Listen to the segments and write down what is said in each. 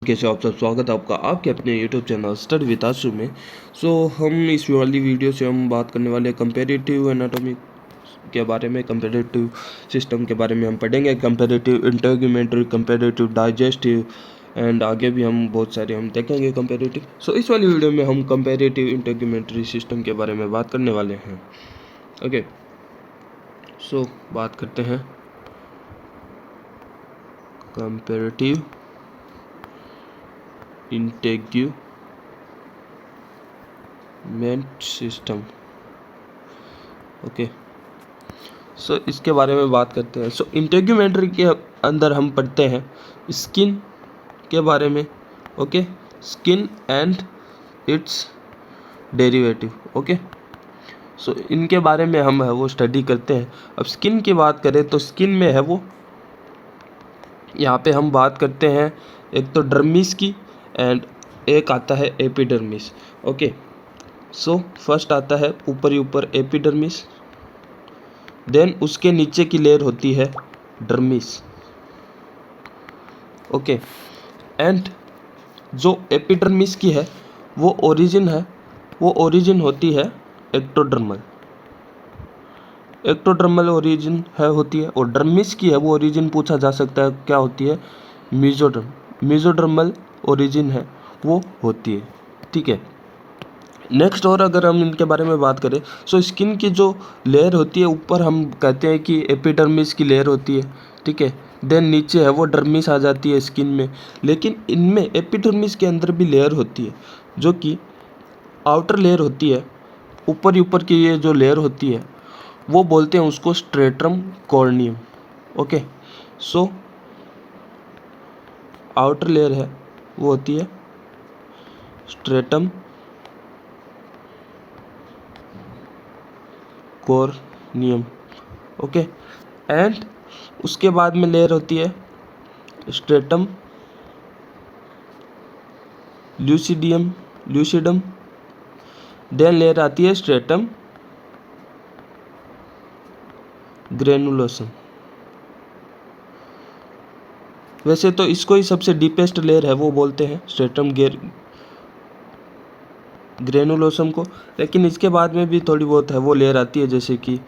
कैसे आप सब, स्वागत है आपका आपके अपने YouTube चैनल स्टडी विद आशु में। हम इस वाली वीडियो से हम बात करने वाले कंपैरेटिव एनाटॉमी के बारे में, कंपैरेटिव सिस्टम के बारे में हम पढ़ेंगे, कंपैरेटिव इंटीग्यूमेंट्री, कंपैरेटिव डाइजेस्टिव एंड आगे भी हम बहुत सारे हम देखेंगे कंपैरेटिव। इस वाली वीडियो में हम कंपैरेटिव इंटीग्यूमेंट्री सिस्टम के बारे में बात करने वाले हैं। ओके, बात करते हैं कंपैरेटिव इंटीग्यूमेंट सिस्टम। ओके, इसके बारे में बात करते हैं। इंटीग्यूमेंट्री के अंदर हम पढ़ते हैं स्किन के बारे में। Okay, skin and it's derivative. Okay, इनके बारे में हम है वो स्टडी करते हैं। अब स्किन की बात करें तो स्किन में है वो यहाँ पे हम बात करते हैं एक तो डर्मिस की एंड एक आता है एपिडर्मिस। ओके, फर्स्ट आता है ऊपर एपिडर्मिस, देन उसके नीचे की लेयर होती है डर्मिस। ओके, एंड जो एपिडर्मिस की है वो ओरिजिन होती है एक्टोडर्मल ओरिजिन होती है। और डर्मिस की है वो ओरिजिन पूछा जा सकता है क्या होती है, मेसोडर्मल ओरिजिन है वो होती है। ठीक है, नेक्स्ट और अगर हम इनके बारे में बात करें स्किन की जो लेयर होती है ऊपर हम कहते हैं कि एपिडर्मिस की लेयर होती है। ठीक है, देन नीचे है वो डर्मिस आ जाती है स्किन में। लेकिन इनमें एपिडर्मिस के अंदर भी लेयर होती है जो कि आउटर लेयर होती है, ऊपर की ये जो लेयर होती है वो बोलते हैं उसको stratum corneum. Okay, outer layer है वो होती है स्ट्रेटम कॉर्नियम। ओके, एंड उसके बाद में लेयर होती है स्ट्रेटम ल्यूसिडम, देन लेयर आती है स्ट्रेटम ग्रेनुलोसम। वैसे तो इसको ही सबसे डीपेस्ट लेयर है वो बोलते हैं स्ट्रेटम ग्रेनुलोसम को, लेकिन इसके बाद में भी थोड़ी बहुत है वो लेयर आती है जैसे कि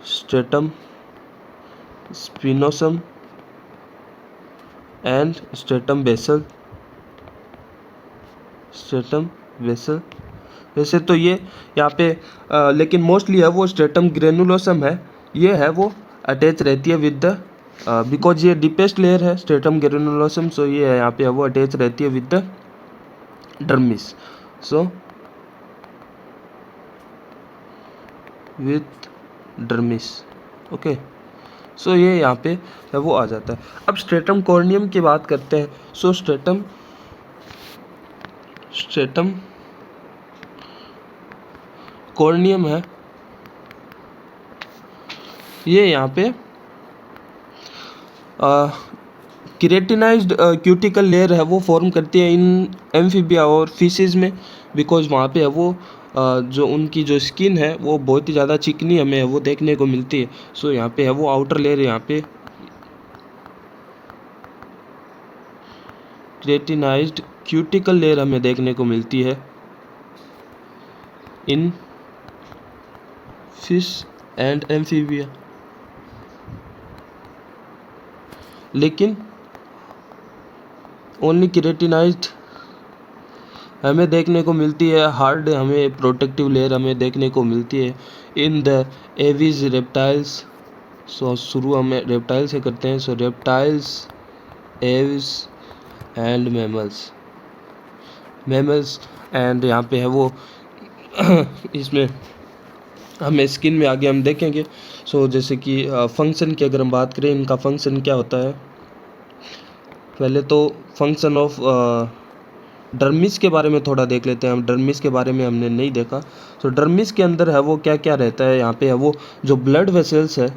स्ट्रेटम स्पिनोसम एंड स्ट्रेटम बेसल। वैसे तो ये यहाँ पे लेकिन मोस्टली है वो स्ट्रेटम ग्रेनुलोसम है, ये है वो अटैच रहती है विद द बिकॉज ये डीपेस्ट लेयर है स्ट्रेटम ग्रेनुलोसम, ये है यहाँ पे है वो अटैच रहती है with the dermis. With dermis. Okay, ये यहाँ पे है वो आ जाता है। अब स्ट्रेटम कॉर्नियम की बात करते हैं। स्ट्रेटम कॉर्नियम है ये यहाँ पे केराटिनाइज्ड क्यूटिकल लेयर है वो फॉर्म करती है इन एम्फीबिया और फिशेस में, बिकॉज वहाँ पे है वो जो उनकी जो स्किन है वो बहुत ही ज़्यादा चिकनी हमें वो देखने को मिलती है। यहाँ पे है वो आउटर लेयर यहाँ पे केराटिनाइज्ड क्यूटिकल लेयर हमें देखने को मिलती है इन फिश एंड एम्फीबिया, लेकिन ओनली केराटिनाइज्ड हमें देखने को मिलती है। हार्ड हमें प्रोटेक्टिव लेयर हमें देखने को मिलती है इन द एविज रेप्टाइल्स। शुरू हमें रेप्टाइल से करते हैं। Reptiles, aves and mammals and यहाँ पे है वो इसमें हमें स्किन में आगे हम देखेंगे। जैसे कि फंक्शन की अगर हम बात करें, इनका फंक्शन क्या होता है, पहले तो फंक्शन ऑफ डर्मिस के बारे में थोड़ा देख लेते हैं हम। डर्मिस के बारे में हमने नहीं देखा। डर्मिस के अंदर है वो क्या क्या रहता है, यहाँ पे है वो जो ब्लड वेसल्स है,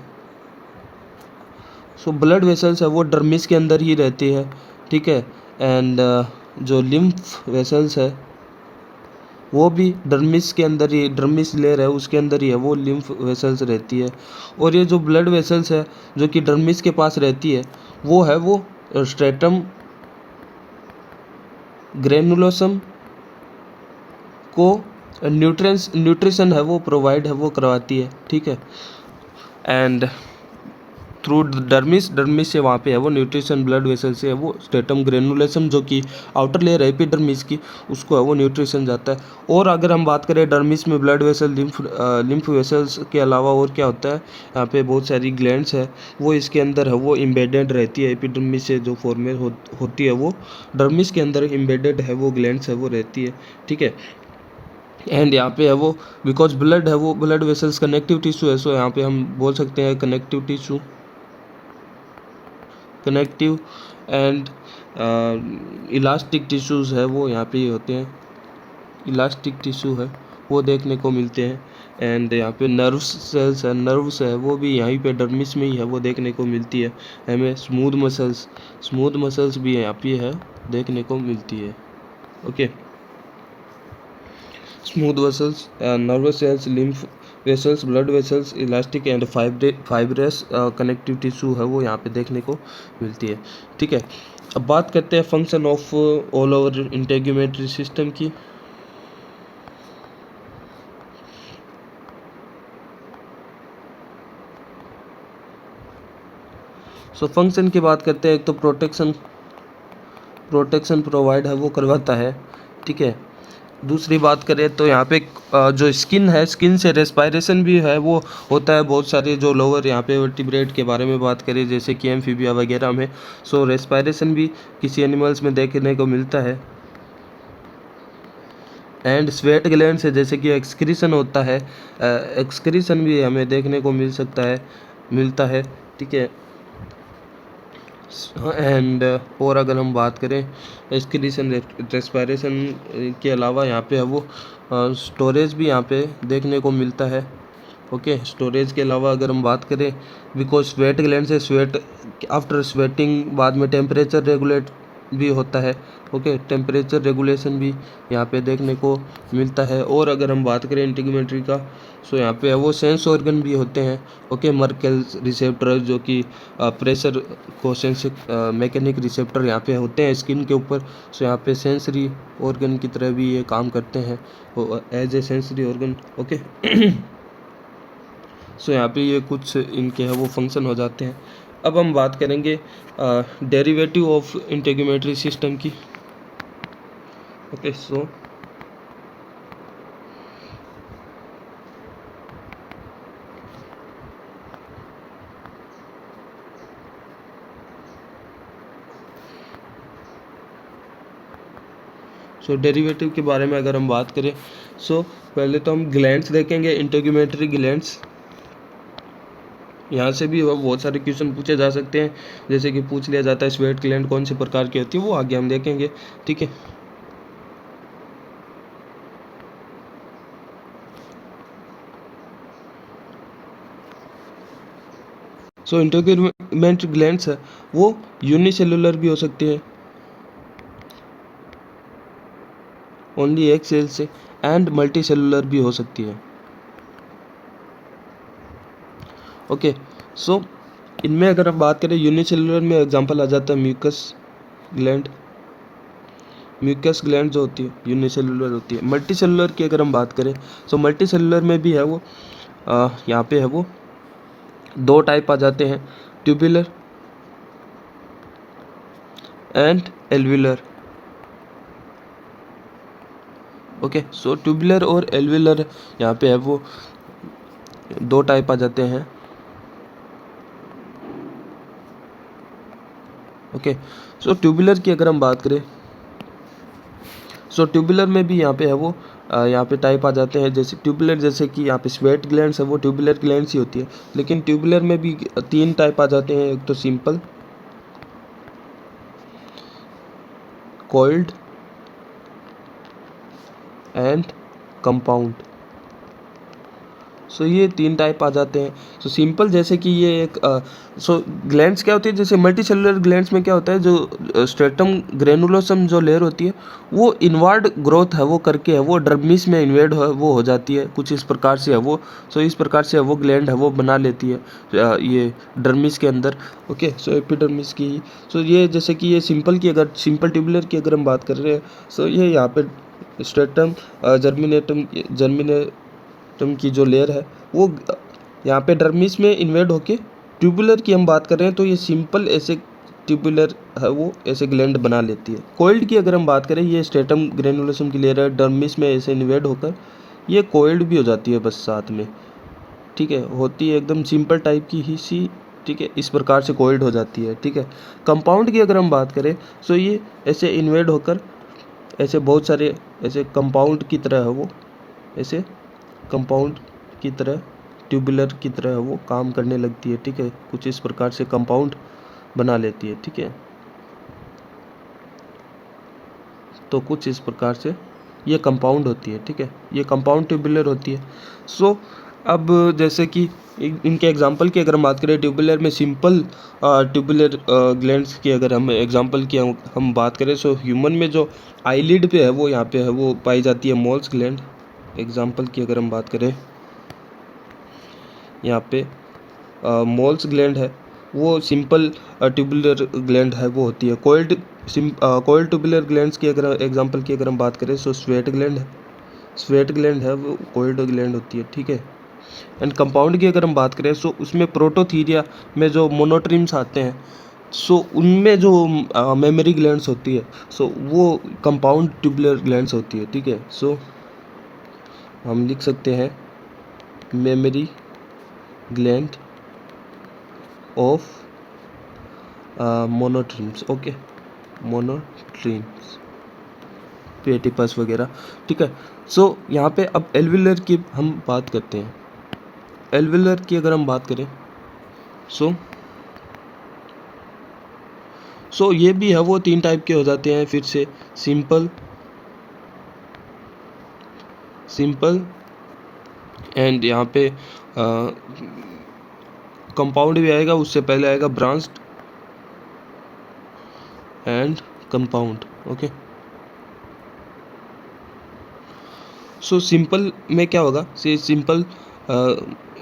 ब्लड वेसल्स है वो डर्मिस के अंदर ही रहती है। ठीक है, एंड जो लिम्फ वेसल्स है वो भी डर्मिस के अंदर ही, डर्मिस लेयर है उसके अंदर ही है वो लिम्फ वेसल्स रहती है। और ये जो ब्लड वेसल्स है जो कि डर्मिस के पास रहती है वो है वो स्ट्रेटम ग्रेनुलोसम को न्यूट्रिशन है वो प्रोवाइड है वो करवाती है, ठीक है। एंड थ्रू डर्मिस से वहाँ पे है वो न्यूट्रिशन ब्लड वेसल से है वो स्टेटम ग्रेनुलेसम जो कि आउटर लेयर है एपिडर्मिस की, उसको है वो न्यूट्रिशन जाता है। और अगर हम बात करें डर्मिस में ब्लड वेसल लिम्फ वेसल्स के अलावा और क्या होता है, यहाँ पे बहुत सारी ग्लैंड्स है वो इसके अंदर है वो इम्बेडेड रहती है। एपिडर्मिस से जो फॉर्मेट होती है वो डर्मिस के अंदर इम्बेडेड है वो ग्लैंड्स है वो रहती है, ठीक है। एंड यहाँ पे है वो बिकॉज ब्लड है वो ब्लड वेसल्स कनेक्टिव टिश्यू है, सो यहाँ पे हम बोल सकते हैं connective tissue, connective and elastic tissues है वो यहाँ पे होते हैं, इलास्टिक टिश्यू है वो देखने को मिलते हैं। एंड यहाँ पे नर्व्स है वो भी यहीं पे डर्मिस में ही है वो देखने को मिलती है हमें। स्मूथ मसल्स भी यहाँ पे है देखने को मिलती है, okay. Smooth vessels, nervous cells, lymph vessels, blood vessels, elastic and fibrous connective tissue है वो यहाँ पे देखने को मिलती है, ठीक है। अब बात करते हैं function of all over integumentary system की। सो फंक्शन की बात करते हैं, एक तो प्रोटेक्शन प्रोवाइड है वो करवाता है, ठीक है। दूसरी बात करें तो यहाँ पे जो स्किन है, स्किन से रेस्पायरेशन भी है वो होता है। बहुत सारे जो लोअर यहाँ पे वर्टिब्रेट के बारे में बात करें जैसे कि एम्फीबिया वगैरह में, सो रेस्पायरेशन भी किसी एनिमल्स में देखने को मिलता है। एंड स्वेट ग्लैंड से जैसे कि एक्सक्रीशन होता है, एक्सक्रीशन भी हमें देखने को मिलता है, ठीक है। एंड और अगर हम बात करें एक्सक्रीशन रेस्पायरेशन के अलावा यहाँ पे है वो स्टोरेज भी यहाँ पे देखने को मिलता है, ओके। स्टोरेज के अलावा अगर हम बात करें बिकॉज स्वेट ग्लैंड से स्वेट आफ्टर स्वेटिंग बाद में टेम्परेचर रेगुलेट भी होता है, ओके। टेम्परेचर रेगुलेशन भी यहाँ पे देखने को मिलता है। और अगर हम बात करें इंटीग्यूमेंट्री का, सो यहाँ पे है वो सेंस ऑर्गन भी होते हैं, ओके। मर्केल रिसेप्टर जो कि प्रेशर को सेंस मैकेनिक रिसेप्टर यहाँ पे होते हैं स्किन के ऊपर, सो यहाँ पे सेंसरी ऑर्गन की तरह भी ये काम करते हैं as a sensory organ, okay. So यहाँ पे ये कुछ इनके है वो फंक्शन हो जाते हैं। अब हम बात करेंगे डेरिवेटिव ऑफ इंटीग्यूमेटरी सिस्टम की, ओके। सो डेरिवेटिव के बारे में अगर हम बात करें, सो पहले तो हम ग्लैंड्स देखेंगे, इंटीग्यूमेटरी ग्लैंड्स। यहाँ से भी बहुत सारे क्वेश्चन पूछे जा सकते हैं, जैसे कि पूछ लिया जाता है स्वेट ग्लैंड कौन से प्रकार की होती है, वो आगे हम देखेंगे, ठीक है। सो इंटीग्यूमेंट्री ग्लैंड्स है वो यूनिसेलुलर भी हो सकते हैं, ओनली एक सेल से, एंड मल्टी सेलुलर भी हो सकती है, ओके। सो इनमें अगर हम बात करें यूनिसेलुलर में एग्जांपल आ जाता है म्यूकस ग्लैंड जो होती है यूनिसेलुलर होती है। मल्टी सेलुलर की अगर हम बात करें, सो मल्टी सेलुलर में भी है वो यहाँ पे है वो दो टाइप आ जाते हैं, tubular and alveolar, okay. So tubular और एल्वुलर यहाँ पे है वो दो टाइप आ जाते हैं, ओके। सो ट्यूबुलर की अगर हम बात करें, सो ट्यूबुलर में भी यहाँ पे है वो यहाँ पे टाइप आ जाते हैं, जैसे ट्यूबुलर जैसे कि यहाँ पे स्वेट ग्लैंड्स है वो ट्यूबुलर ग्लैंड्स ही होती है, लेकिन ट्यूबुलर में भी तीन टाइप आ जाते हैं, एक तो सिंपल, कॉइल्ड एंड कंपाउंड। सो ये 3 टाइप आ जाते हैं। सो सिंपल जैसे कि ये एक सो ग्लैंड्स क्या होती है, जैसे मल्टी सेलुलर ग्लैंड्स में क्या होता है, जो स्ट्रेटम ग्रेनुलोसम जो लेयर होती है वो इनवर्ड ग्रोथ है वो करके है वो डर्मिस में इन्वेड वो हो जाती है, कुछ इस प्रकार से है वो। सो इस प्रकार से वो ग्लैंड है वो बना लेती है ये डर्मिस के अंदर। ओके, सो एपिडर्मिस की। सो ये जैसे कि ये सिंपल की, अगर सिंपल ट्यूबुलर की अगर हम बात कर रहे हैं, सो ये यहाँ पे स्ट्रेटम जर्मिनेटम की जो लेयर है वो यहाँ पे डर्मिस में इन्वेड होके, ट्यूबुलर की हम बात कर रहे हैं तो ये सिंपल ऐसे ट्यूबुलर है वो ऐसे ग्लैंड बना लेती है। कोइल्ड की अगर हम बात करें, ये स्ट्रेटम ग्रेनुलोसम की लेयर है, डर्मिस में ऐसे इन्वेड होकर ये कोइल्ड भी हो जाती है बस साथ में। ठीक है, होती है एकदम सिंपल टाइप की ही सी। ठीक है, इस प्रकार से कोइल्ड हो जाती है। ठीक है, कंपाउंड की अगर हम बात करें, सो ये ऐसे इन्वेड होकर ऐसे बहुत सारे ऐसे कंपाउंड की तरह है वो, ऐसे कंपाउंड की तरह ट्यूबुलर की तरह है वो काम करने लगती है। ठीक है, कुछ इस प्रकार से कंपाउंड बना लेती है। ठीक है, तो कुछ इस प्रकार से ये कंपाउंड होती है। ठीक है, ये कंपाउंड ट्यूबुलर होती है। सो अब जैसे कि इनके एग्जांपल की अगर हम बात करें, ट्यूबुलर में सिंपल ट्यूबुलर ग्लैंड्स की अगर हम एग्जांपल की हम बात करें, सो ह्यूमन में जो आईलिड पे है वो यहाँ पे है वो पाई जाती है मोल्स ग्लैंड। एग्जांपल की अगर हम बात करें, यहाँ पे मोल्स ग्लैंड है वो सिंपल ट्यूबुलर ग्लैंड है वो होती है। कोइल्ड ट्यूबुलर ग्लैंड्स की अगर एग्जांपल की अगर हम बात करें, सो स्वेट ग्लैंड है, स्वेट ग्लैंड है वो कोइल्ड ग्लैंड होती है। ठीक है, एंड कंपाउंड की अगर हम बात करें, सो उसमें प्रोटोथीरिया में जो मोनोट्रिम्स आते हैं, सो उनमें जो मेमोरी ग्लैंड्स होती है, सो वो कंपाउंड ट्यूबुलर ग्लैंड्स होती है। ठीक है, सो हम लिख सकते हैं मेमोरी ग्लैंड ऑफ मोनोट्रिम्स। ओके, मोनोट्रिम्स, पेटिपस वगैरह। ठीक है, सो यहाँ पे अब एल्विलर की हम बात करते हैं। एल्विलर की अगर हम बात करें, सो ये भी है वो 3 टाइप के हो जाते हैं फिर से। सिंपल एंड यहाँ पे कंपाउंड भी आएगा, उससे पहले आएगा branched and compound. Okay, so simple में क्या होगा, सिंपल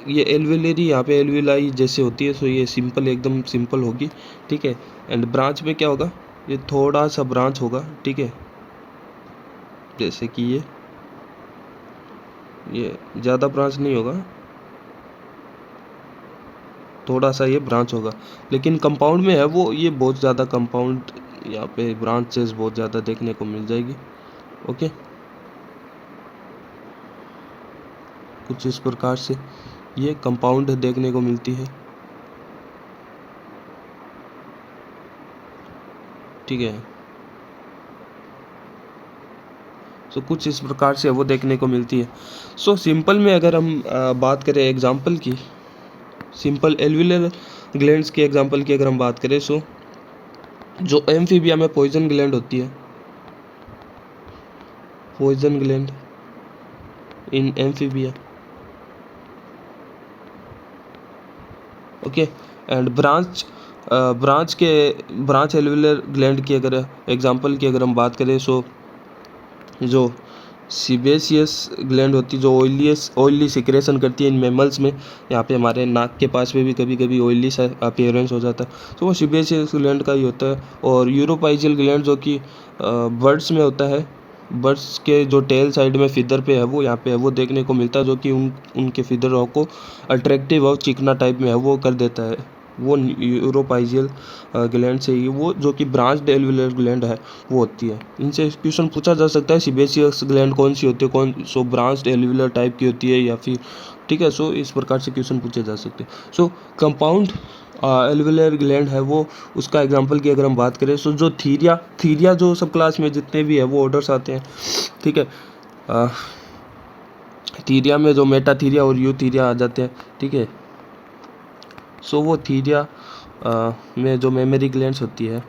ये एल्विलरी यहाँ पे एल्विलाई जैसे होती है, सो ये सिंपल एकदम सिंपल होगी। ठीक है, एंड ब्रांच में क्या होगा, ये थोड़ा सा ब्रांच होगा। ठीक है, जैसे कि ये ज़्यादा ब्रांच नहीं होगा, थोड़ा सा ये ब्रांच होगा। लेकिन कंपाउंड में है वो ये बहुत ज़्यादा कंपाउंड, यहाँ पे ब्रांचेस बहुत ज़्यादा देखने को मिल जाएगी। ओके, कुछ इस प्रकार से ये कंपाउंड देखने को मिलती है। ठीक है, सो कुछ इस प्रकार से वो देखने को मिलती है। सो सिंपल में अगर हम बात करें एग्जांपल की, सिंपल एल्विलर ग्लैंड्स के एग्जांपल की अगर हम बात करें, सो जो एम्फीबिया में पॉइजन ग्लैंड होती है, poison gland in amphibia. Okay, and branch alveolar gland की अगर एग्जांपल की अगर हम बात करें, सो जो सीबेसियस ग्लैंड होती है जो ऑयली सिक्रेशन करती है इन मैमल्स में, यहाँ पे हमारे नाक के पास में भी कभी कभी ऑयली सा अपीयरेंस हो जाता है, तो वो सीबेसियस ग्लैंड का ही होता है। और यूरोपाइजियल ग्लैंड जो कि बर्ड्स में होता है, बर्ड्स के जो टेल साइड में फिदर पे है वो यहाँ पे है वो देखने को मिलता है, जो कि उनके फिदरों को अट्रैक्टिव और चिकना टाइप में है वो कर देता है। वो यूरोपाइजियल ग्लैंड से ही वो जो कि ब्रांच्ड एल्विलर ग्लैंड है वो होती है। इनसे क्वेश्चन पूछा जा सकता है सीबेसियस ग्लैंड कौन सी होती है, कौन सो ब्रांच्ड एल्विलर टाइप की होती है या फिर। ठीक है, सो इस प्रकार से क्वेश्चन पूछे जा सकते हैं। सो कंपाउंड एल्विलर ग्लैंड है वो, उसका एग्जांपल की अगर हम बात करें, सो जो थीरिया जो सब क्लास में जितने भी है वो ऑर्डर्स आते हैं। ठीक है, थीरिया में जो मेटाथीरिया और यूथीरिया आ जाते हैं। ठीक है, सो वो थीरिया में जो मेमोरी ग्लैंड्स होती है,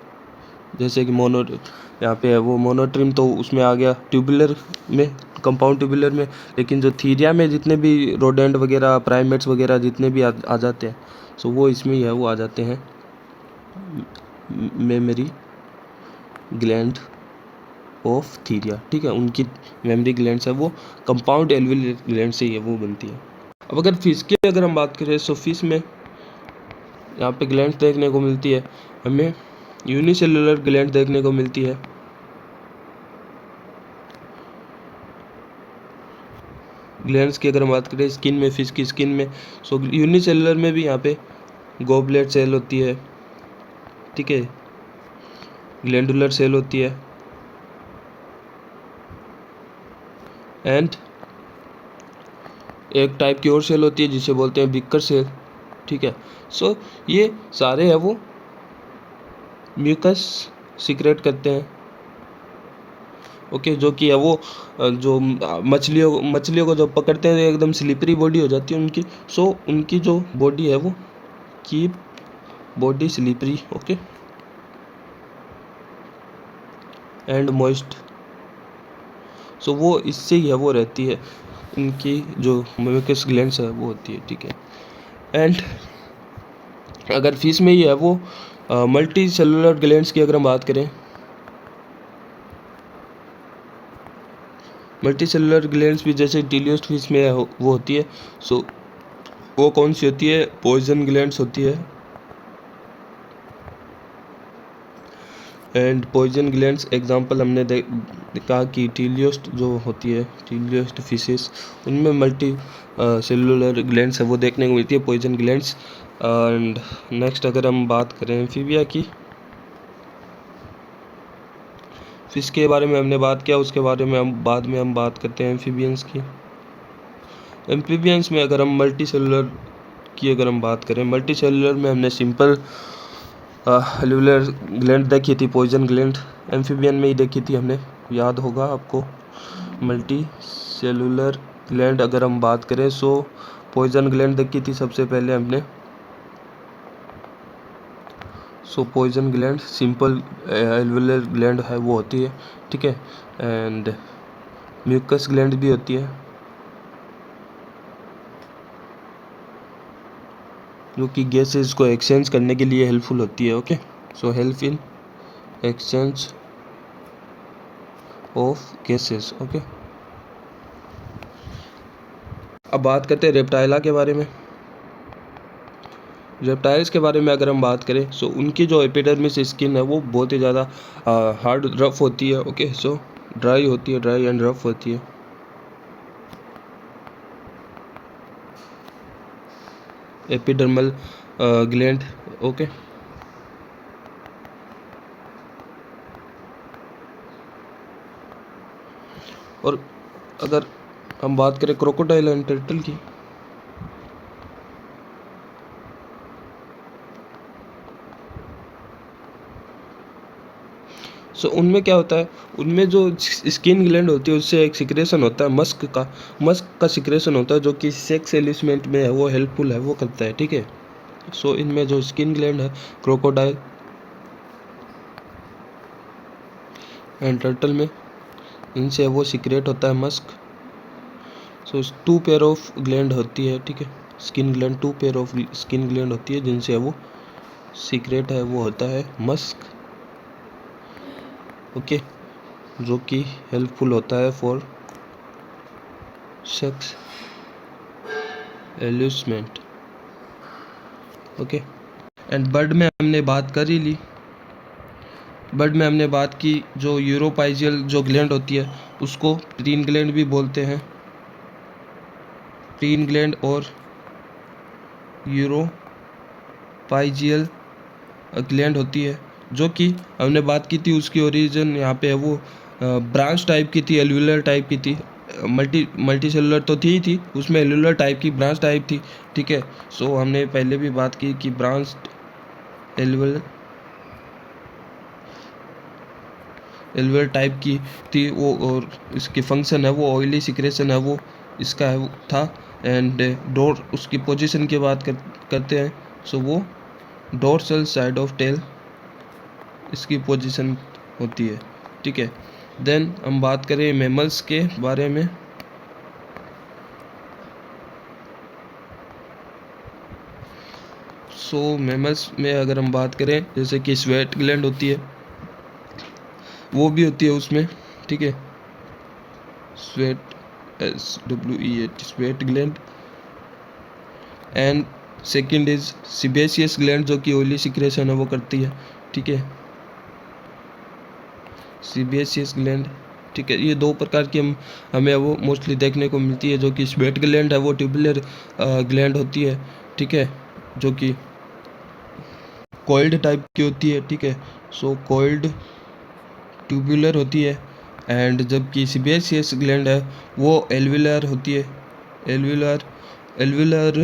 जैसे कि यहाँ पे है वो मोनोट्रिम, तो उसमें आ गया ट्यूबुलर में कंपाउंड ट्यूबुलर में, लेकिन जो थीरिया में जितने भी रोडेंट वगैरह, प्राइमेट्स वगैरह जितने भी आ जाते हैं, सो वो इसमें ही है, वो आ जाते हैं मेमोरी ग्लैंड ऑफ थीरिया, ठीक है। उनकी मेमोरी ग्लैंड्स है वो कंपाउंड एल्वियोलर ग्लैंड से ही है, वो बनती है। अब अगर फिश की अगर हम बात करें, सो फिश में यहाँ पे ग्लैंड्स देखने को मिलती है, हमें यूनिसेलुलर ग्लैंड देखने को मिलती है, ग्लैंड्स की अगर हम बात करें स्किन में, फिश की स्किन में, सो यूनिसेलुलर में भी यहाँ पे गोबलेट सेल होती है, ठीक है, ग्लैंडुलर सेल होती है, एंड एक टाइप की और सेल होती है जिसे बोलते हैं बिकर सेल, ठीक है। सो ये सारे है वो म्यूकस सीक्रेट करते हैं, ओके, जो कि है वो जो मछलियों को जो पकड़ते हैं एकदम स्लिपरी बॉडी हो जाती है उनकी, सो उनकी जो बॉडी है वो keep body slippery, okay, and moist, so वो इससे ही है वो रहती है, इनकी जो म्यूकस ग्लैंड्स है वो होती है, ठीक है। एंड अगर फिश में ही है वो मल्टी सेलुलर ग्लैंड्स की अगर हम बात करें, मल्टी सेलुलर ग्लैंड्स भी जैसे टीलियोस्ट फिश में वो होती है, सो वो कौन सी होती है, पॉइजन ग्लैंड्स होती है, एंड पॉइजन ग्लैंड्स एग्जांपल हमने कहा कि टीलियोस्ट जो होती है, टीलियोस्ट फिशेस, उनमें मल्टी सेलुलर ग्लैंड्स है वो देखने को मिलती है, पॉइजन ग्लैंड्स। एंड नेक्स्ट अगर हम बात करें एम्फीबिया की, फिश के बारे में हमने बात किया, उसके बारे में हम बाद में बात करते हैं एम्फीबियंस की। एम्फीबियंस में अगर हम मल्टी सेलुलर की अगर हम बात करें, मल्टी सेलुलर में हमने सिंपल एल्वियोलर ग्लैंड देखी थी, पॉइजन ग्लैंड एम्फीबियन में ही देखी थी हमने, याद होगा आपको। मल्टी सेलुलर ग्लैंड अगर हम बात करें, सो पॉइजन ग्लैंड देखी थी सबसे पहले हमने, so poison gland simple alveolar gland है वो होती है, ठीक है, एंड म्यूकस ग्लैंड भी होती है जो कि गैसेस को एक्सचेंज करने के लिए हेल्पफुल होती है, okay, so help in exchange of gases, okay. अब बात करते हैं रेप्टाइला के बारे में। रेप्टाइल्स के बारे में अगर हम बात करें, सो उनकी जो एपिडर्मिस स्किन है वो बहुत ही ज़्यादा हार्ड रफ होती है, ओके, सो ड्राई होती है, ड्राई एंड रफ होती है। एपिडर्मल ग्लैंड, ओके, और अगर हम बात करें क्रोकोडाइल एंड टर्टल की, सो उनमें क्या होता है, उनमें जो स्किन ग्लैंड होती है उससे एक सिक्रेशन होता है मस्क का सिक्रेशन होता है, जो कि सेक्स एलिसमेंट में है वो हेल्पफुल है, वो करता है, ठीक है। सो इनमें जो स्किन ग्लैंड है क्रोकोडाइल एंड टर्टल में, इनसे वो सीक्रेट होता है Musk. So 2 pair of gland होती है, ठीक है, skin gland, 2 pair of skin gland होती है जिनसे वो सीक्रेट है वो होता है मस्क, ओके, जो कि हेल्पफुल होता है for sex allurement, okay. And bird में हमने बात कर ही ली, बर्ड में हमने बात की जो यूरोपाइजियल जो ग्लैंड होती है उसको प्रीन ग्लैंड भी बोलते हैं, प्रीन ग्लैंड और यूरोपाइजियल ग्लैंड होती है, जो कि हमने बात की थी उसकी ओरिजिन यहाँ पे है वो ब्रांच टाइप की थी, एल्वियोलर टाइप की थी, मल्टी सेलुलर तो थी ही थी, उसमें एल्वियोलर टाइप की ब्रांच टाइप थी, ठीक है। सो हमने पहले भी बात की कि ब्रांच एल्वियोलर टाइप की थी वो, और इसकी फंक्शन है वो ऑयली सिक्रेशन है वो इसका है वो था, एंड डोर उसकी पोजीशन की बात करते हैं, सो वो डोर्सल साइड ऑफ टेल इसकी पोजीशन होती है, ठीक है। देन हम बात करें मैमल्स के बारे में, सो मैमल्स में अगर हम बात करें, जैसे कि स्वेट ग्लैंड होती है, वो भी होती है उसमें, ठीक है, sweat SWET sweat gland. And second is sebaceous gland, जो कि ऑयली सिक्रेशन है वो करती है, ठीक है, सीबेशियस ग्लैंड, ठीक है। ये दो प्रकार की हमें वो मोस्टली देखने को मिलती है। जो कि स्वेट ग्लैंड है वो ट्यूबुलर ग्लैंड होती है, ठीक है, जो कि कॉइल्ड टाइप की होती है, ठीक है, सो कॉइल्ड ट्यूबुलर होती है। एंड जबकि सीबेशियस ग्लैंड है वो एल्विलर होती है। एल्विलर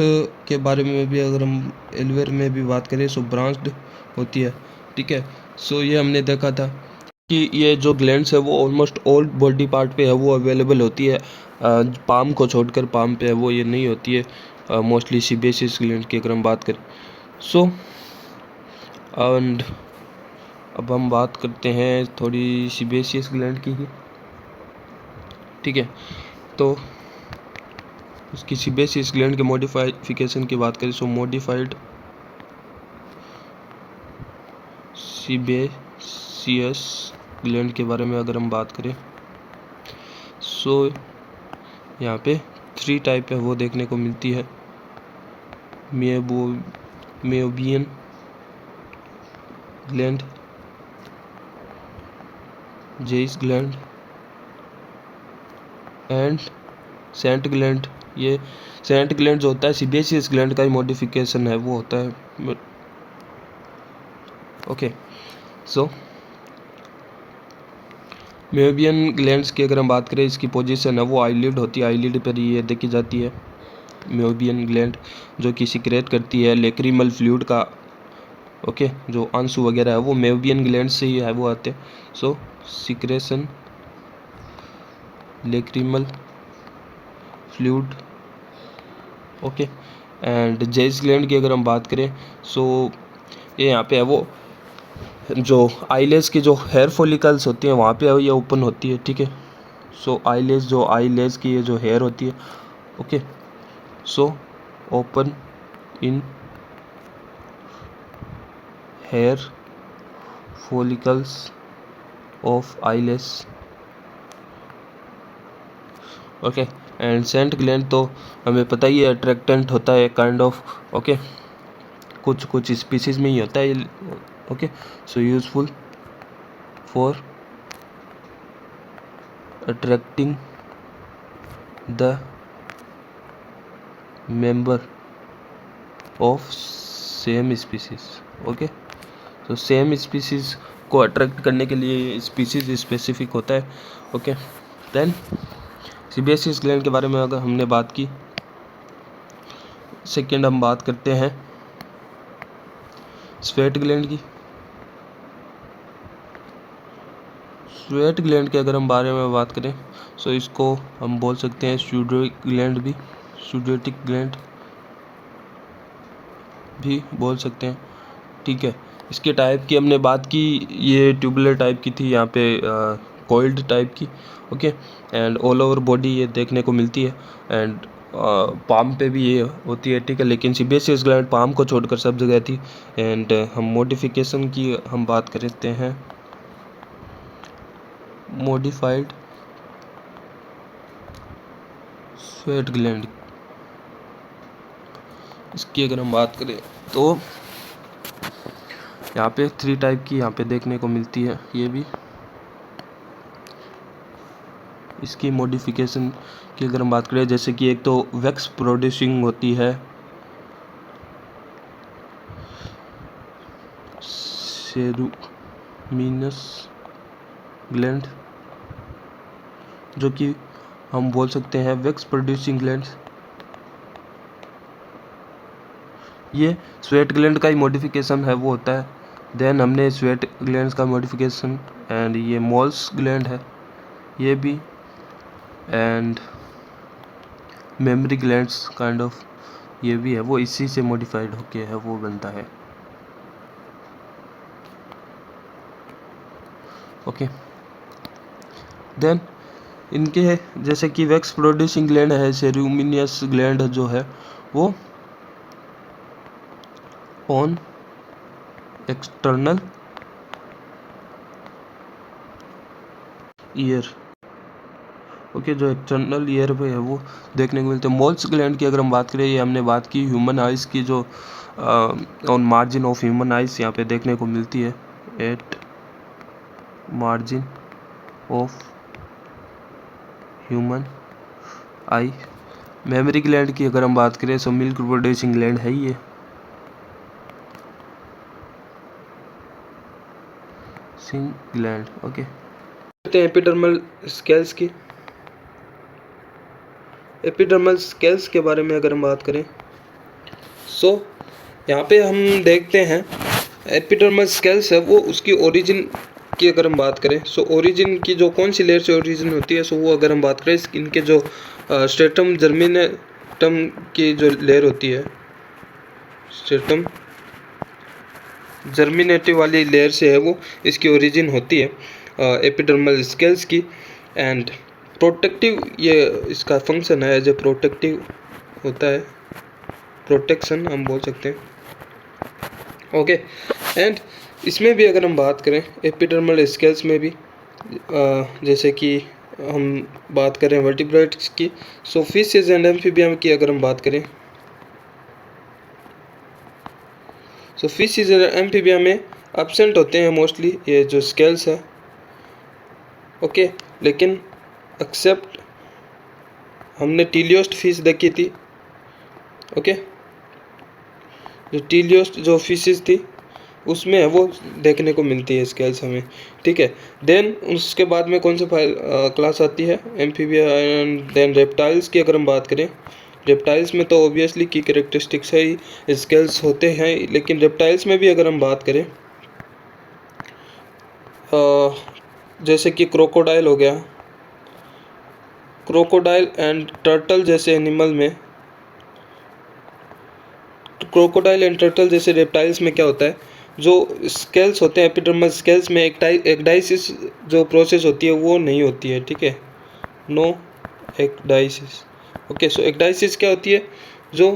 के बारे में भी अगर हम एल्विलर में भी बात करें, सो ब्रांच्ड होती है, ठीक है। सो ये हमने देखा था कि ये जो ग्लैंड्स है वो ऑलमोस्ट ऑल बॉडी पार्ट पे है वो अवेलेबल होती है। पाम को छोड़कर, पाम पे है वो ये नहीं होती है मोस्टली सीबेशियस ग्लैंड की अगर हम बात करें। सो एंड अब हम बात करते हैं थोड़ी सीबेशियस ग्लैंड की ही, ठीक है। तो उसकी सीबेशियस ग्लैंड के मॉडिफिकेशन की बात करें, सो मॉडिफाइड सीबेशियस ग्लैंड के बारे में अगर हम बात करें, सो यहाँ पे 3 टाइप है वो देखने को मिलती है। Meibomian gland, Zeis gland and scent gland. ये सेंट ग्लैंड जो होता है सीबेशियस ग्लैंड का ही मॉडिफिकेशन है वो होता है, ओके। सो मेयोबियन ग्लैंड्स की अगर हम बात करें, इसकी पोजीशन है वो आईलिड होती है, आईलिड पर ये देखी जाती है मेयोबियन ग्लैंड, जो कि सिक्रेट करती है लेक्रिमल फ्लूइड का, ओके, जो आंसू वगैरह है वो मेयोबियन ग्लैंड से ही है वो आते हैं। So secretion lacrimal fluid, okay. And Zeis gland की अगर हम बात करें, सो ये यहाँ पे है वो जो आईलेस की जो हेयर फॉलिकल्स होती हैं वहाँ पे ये ओपन होती है, ठीक है। सो आईलेस, जो आईलेस की ये जो हेयर होती है, okay, so open in hair follicles of eyelids, okay. And scent gland तो हमें पता ही है अट्रैक्टेंट होता है काइंड ऑफ, ओके, कुछ स्पीसीज में ही होता है, okay. So useful for attracting the member of same species, okay. तो सेम स्पीसीज को अट्रैक्ट करने के लिए स्पीसीज स्पेसिफिक होता है, ओके। देन सीबेशियस ग्लैंड के बारे में अगर हमने बात की, सेकेंड हम बात करते हैं स्वेट ग्लैंड की। स्वेट ग्लैंड के अगर हम बारे में बात करें, सो इसको हम बोल सकते हैं स्यूडोइक ग्लैंड भी, स्यूडोटिक ग्लैंड भी बोल सकते हैं, ठीक है। इसके टाइप की हमने बात की, ये ट्यूबुलर टाइप की थी, यहाँ पे कॉइल्ड टाइप की, okay. And all over body ये देखने को मिलती है। एंड पाम पे भी ये होती है, ठीक है, लेकिन सीबेशियस ग्लैंड पाम को छोड़कर सब जगह थी। एंड हम मॉडिफिकेशन की हम बात करते हैं, मॉडिफाइड स्वेट ग्लैंड, इसकी अगर हम बात करें तो यहाँ पे 3 टाइप की यहाँ पे देखने को मिलती है। ये भी इसकी मॉडिफिकेशन की अगर हम बात करें, जैसे कि एक तो वैक्स प्रोड्यूसिंग होती है सेरुमिनस ग्लैंड, जो कि हम बोल सकते हैं वैक्स प्रोड्यूसिंग ग्लैंड। ये स्वेट ग्लैंड का ही मॉडिफिकेशन है वो होता है। देन हमने स्वेट ग्लैंड का मॉडिफिकेशन, एंड ये मोल्स ग्लैंड है ये भी, and mammary glands kind of ये भी है, वो इसी से मॉडिफाइड होके है वो बनता है, ओके। देन इनके जैसे कि वैक्स प्रोड्यूसिंग ग्लैंड है, सेरुमिनियस ग्लैंड जो है वो ऑन एक्सटर्नल ईयर। ओके, जो एक्सटर्नल ईयर पे है वो देखने को मिलते हैं। मोल्स ग्लैंड की अगर हम बात करें, ये हमने बात की ह्यूमन आइज़ की, जो on margin of human eyes यहाँ पे देखने को मिलती है, at margin of human eye. Memory gland की अगर हम बात करें, सो मिल्क प्रोड्यूसिंग ग्लैंड है ये, सिंग ग्लैंड। ओके, एपिडर्मल स्केल्स की। एपिडर्मल स्केल्स के बारे में अगर हम बात करें, सो यहाँ पे हम देखते हैं एपिडर्मल स्केल्स है वो उसकी ओरिजिन की अगर हम बात करें, सो ओरिजिन की जो कौन सी लेयर से ओरिजिन होती है, सो वो अगर हम बात करें इनके जो स्ट्रेटम जर्मिनेटम की जो लेयर होती है, स्ट्रेटम जर्मिनेटिव वाली लेयर से है वो इसकी ओरिजिन होती है एपिडर्मल स्केल्स की। एंड प्रोटेक्टिव, ये इसका फंक्शन है, एज ए प्रोटेक्टिव होता है, प्रोटेक्शन हम बोल सकते हैं। ओके, एंड इसमें भी अगर हम बात करें एपिडर्मल स्केल्स में भी जैसे कि हम बात करें वर्टिब्रेट्स की, सो फिशेज एंड एम्फीबियम की अगर हम बात करें, सो फिशेज एंड एम्फीबियम में एब्सेंट होते हैं मोस्टली ये जो स्केल्स है। ओके, लेकिन एक्सेप्ट हमने टीलियोस्ट फिश देखी थी। ओके, जो टीलियोस्ट जो फिशेज थी उसमें है वो देखने को मिलती है स्केल्स हमें, ठीक है। देन उसके बाद में कौन सा क्लास आती है, एम्फीबिया एंड देन रेप्टाइल्स की अगर हम बात करें, रेप्टाइल्स में तो ऑब्वियसली की कैरेक्टरिस्टिक्स है ही स्केल्स होते हैं, लेकिन रेप्टाइल्स में भी अगर हम बात करें जैसे कि क्रोकोडाइल हो गया, क्रोकोडाइल एंड टर्टल जैसे एनिमल में, क्रोकोडाइल एंड टर्टल जैसे रेप्टाइल्स में क्या होता है, जो स्केल्स होते हैं एपिडर्मल स्केल्स में एक्डाइसिस जो प्रोसेस होती है वो नहीं होती है, ठीक है, नो एक्डाइसिस। ओके, सो एक्डाइसिस क्या होती है, जो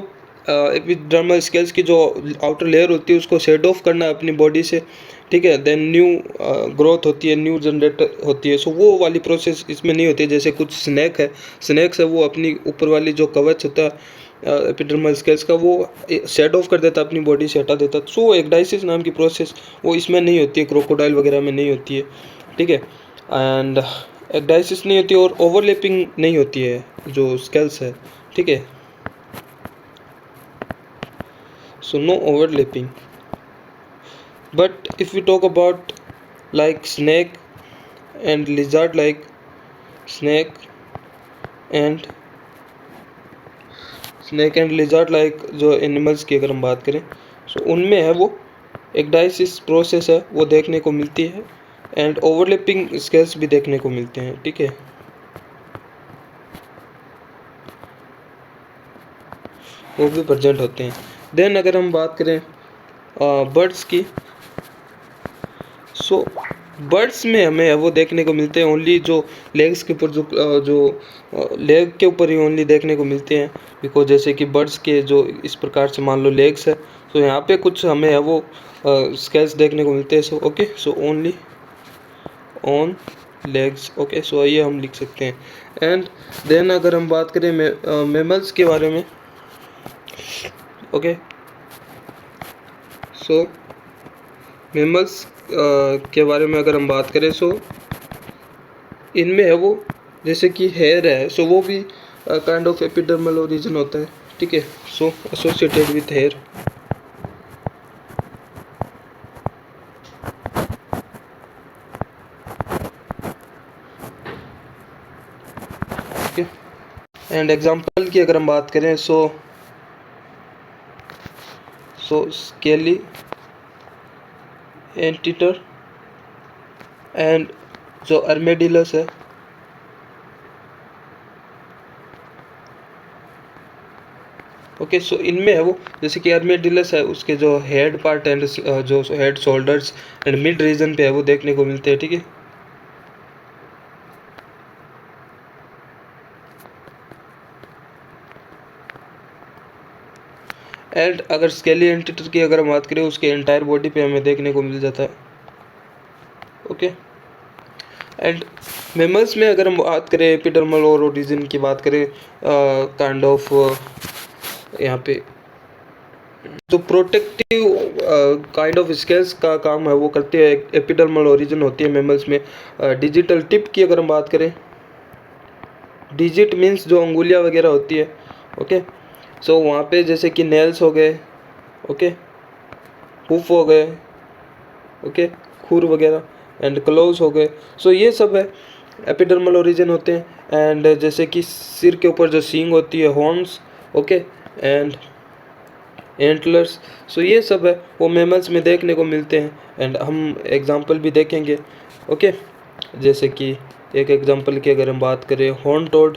एपिडर्मल स्केल्स की जो आउटर लेयर होती है उसको शेड ऑफ करना अपनी बॉडी से, ठीक है। देन न्यू ग्रोथ होती है, न्यू जनरेट होती है, सो वो वाली प्रोसेस इसमें नहीं होती है। जैसे कुछ स्नैक्स है वो अपनी ऊपर वाली जो कवच होता है एपिडर्मल स्केल्स का वो शेड ऑफ कर देता है, अपनी बॉडी से हटा देता है, सो एक्डाइसिस नाम की प्रोसेस वो इसमें नहीं होती है, क्रोकोडाइल वगैरह में नहीं होती है, ठीक है। एंड एक्डाइसिस नहीं होती और ओवरलैपिंग नहीं होती है जो स्केल्स है, ठीक है, so no overlapping. But if we talk about like snake and lizard, like snake and lizard like जो एनिमल्स की अगर हम बात करें, सो उनमें है वो एक्डाइसिस प्रोसेस है वो देखने को मिलती है, एंड ओवरलैपिंग स्केल्स भी देखने को मिलते हैं, ठीक है, वो भी प्रेजेंट होते हैं। देन अगर हम बात करें बर्ड्स की, सो बर्ड्स में हमें वो देखने को मिलते हैं ओनली जो लेग्स के ऊपर, जो लेग के ऊपर ही ओनली देखने को मिलते हैं, बिकॉज जैसे कि बर्ड्स के जो इस प्रकार से मान लो लेग्स है, तो यहाँ पे कुछ हमें है वो स्केल्स देखने को मिलते हैं। So okay, so only on legs. Okay, so ये हम लिख सकते हैं। एंड देन अगर हम बात करें मेमल्स के बारे में, ओके, सो मेमल्स के बारे में अगर हम बात करें, सो इनमें है वो जैसे कि हेयर है, सो वो भी काइंड ऑफ एपिडर्मल ओरिजिन होता है, ठीक है, so associated with hair. And example की अगर हम बात करें, सो स्केली एंटीटर एंड जो अर्मेडिलस है, ओके, सो इनमें है वो जैसे कि अर्मेडिलस है, उसके जो हेड पार्ट एंड जो head shoulders and mid region पे है वो देखने को मिलते हैं, ठीक है। एंड अगर स्केली एंटिटी की अगर हम बात करें उसके एंटायर बॉडी पे हमें देखने को मिल जाता है। ओके, एंड मेमल्स में अगर हम बात करें एपिडर्मल और ओरिजिन की बात करें, काइंड ऑफ यहाँ पे जो प्रोटेक्टिव काइंड ऑफ स्केल्स का काम है वो करती है, एपिडर्मल ओरिजिन होती है मेमल्स में। डिजिटल टिप की अगर हम बात करें, डिजिट मीन्स जो अंगुलियाँ वगैरह होती है। ओके, सो वहाँ पे जैसे कि नेल्स हो गए, ओके, हुफ हो गए, ओके, खुर वगैरह, एंड क्लोव्स हो गए। सो ये सब है एपिडर्मल ओरिजिन होते हैं। एंड जैसे कि सिर के ऊपर जो सींग होती है, हॉर्न्स, ओके, एंड एंटलर्स, सो ये सब है वो मेमल्स में देखने को मिलते हैं। एंड हम एग्जांपल भी देखेंगे। ओके, जैसे कि एक एग्जांपल की अगर हम बात करें, horn toad,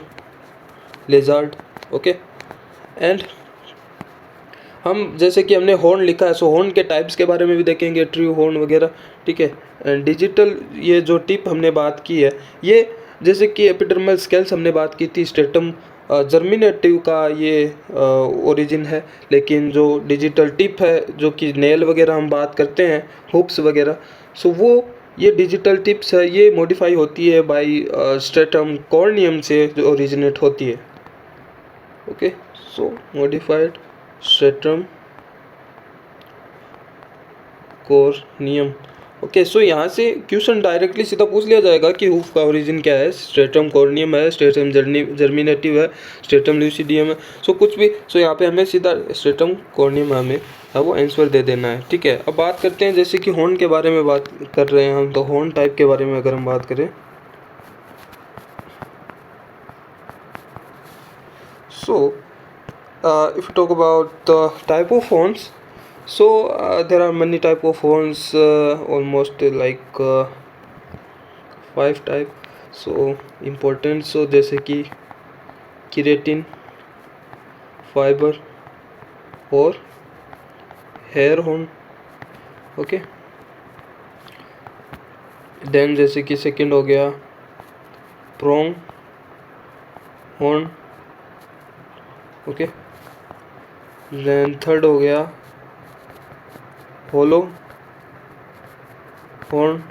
lizard, okay, and हम जैसे कि हमने हॉर्न लिखा है, सो हॉर्न के टाइप्स के बारे में भी देखेंगे, ट्रू हॉर्न वगैरह, ठीक है। एंड डिजिटल ये जो टिप हमने बात की है, ये जैसे कि एपिडर्मल स्केल्स हमने बात की थी, स्ट्रेटम जर्मिनेटिव का ये ओरिजिन है। लेकिन जो डिजिटल टिप है, जो कि नेल वगैरह हम बात करते हैं, हुक्स वगैरह, सो वो ये डिजिटल टिप्स है, ये मॉडिफाई होती है बाय स्ट्रेटम कॉर्नियम से जो ओरिजिनेट होती है। ओके, सो modified stratum corneum. Okay, so यहाँ से क्वेश्चन डायरेक्टली सीधा पूछ लिया जाएगा कि हुफ का ओरिजिन क्या है, स्ट्रेटम कॉर्नियम है, स्ट्रेटम जर्मिनेटिव है, स्ट्रेटम ल्यूसिडियम है, सो कुछ भी। सो यहाँ पे हमें सीधा स्ट्रेटम कॉर्नियम हमें वो आंसर दे देना है, ठीक है। अब बात करते हैं जैसे कि हॉर्न के बारे में बात कर रहे हैं हम, तो हॉर्न टाइप के बारे में अगर हम बात करें, सो if you talk about the type of horns, so there are many type of horns, almost like 5 type, so important, so जैसे कि केराटिन फाइबर और हेयर हॉर्न, ओके। देन जैसे कि सेकंड हो गया prong horn, okay. Then third हो गया hollow horn,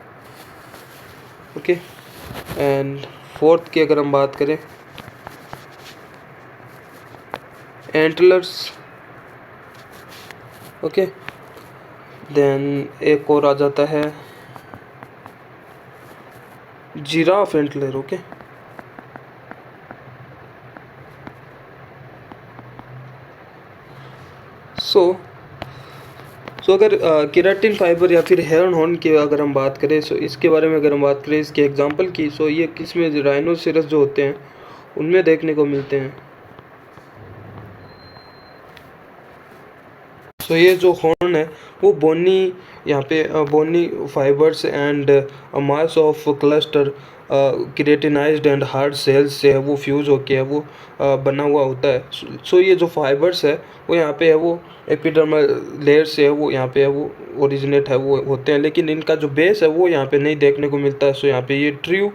okay. And fourth की अगर हम बात करें, एंटलर्स, ओके। देन एक और आ जाता है जिराफ एंटलर, ओके। सो अगर केराटिन फाइबर या फिर हेयर हॉर्न की अगर हम बात करें, सो इसके बारे में अगर हम बात करें, इसके एग्जांपल की, सो ये किसमें, राइनोसेरस जो होते हैं उनमें देखने को मिलते हैं। सो ये जो हॉर्न है वो बोनी, यहाँ पे bony fibres and mass of cluster keratinised and hard cells से है वो फ्यूज होके है वो बना हुआ होता है। सो ये जो फाइबर्स है वो यहाँ पे है वो एपिडर्मल लेयर से है वो यहाँ पे है वो ओरिजिनेट है वो होते हैं, लेकिन इनका जो बेस है वो यहाँ पे नहीं देखने को मिलता है। सो यहाँ पे ये ट्रू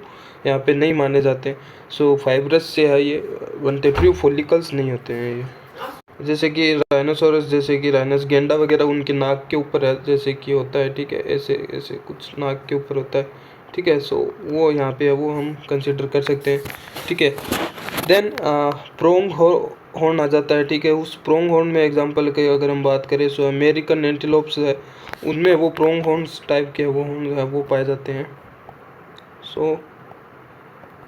यहाँ पे नहीं माने जाते। सो फाइबरस से है ये बनते, ट्रू फॉलिकल्स नहीं होते हैं ये। जैसे कि राइनोसोरस, जैसे कि राइनस गेंडा वगैरह, उनके नाक के ऊपर है जैसे कि होता है, ठीक है, ऐसे ऐसे कुछ नाक के ऊपर होता है, ठीक है। सो वो यहाँ पे है वो हम कंसिडर कर सकते हैं, ठीक है। देन प्रोंग हॉर्न आ जाता है, ठीक है। उस प्रोंग हॉर्न में एग्जांपल की अगर हम बात करें, सो अमेरिकन एंटीलोप्स है, उनमें वो प्रोंग हॉर्न्स टाइप के वो हॉर्न है वो पाए जाते हैं। सो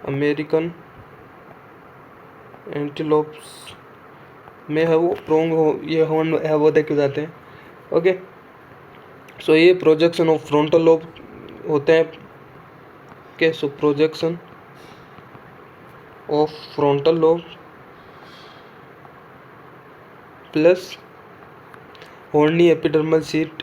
अमेरिकन एंटीलोप्स में है वो प्रोंग ये हॉर्न है वो देखे जाते हैं, ओके। सो ये प्रोजेक्शन ऑफ फ्रंटल लोब होते हैं, okay. So projection of frontal lobe plus horny epidermal sheet,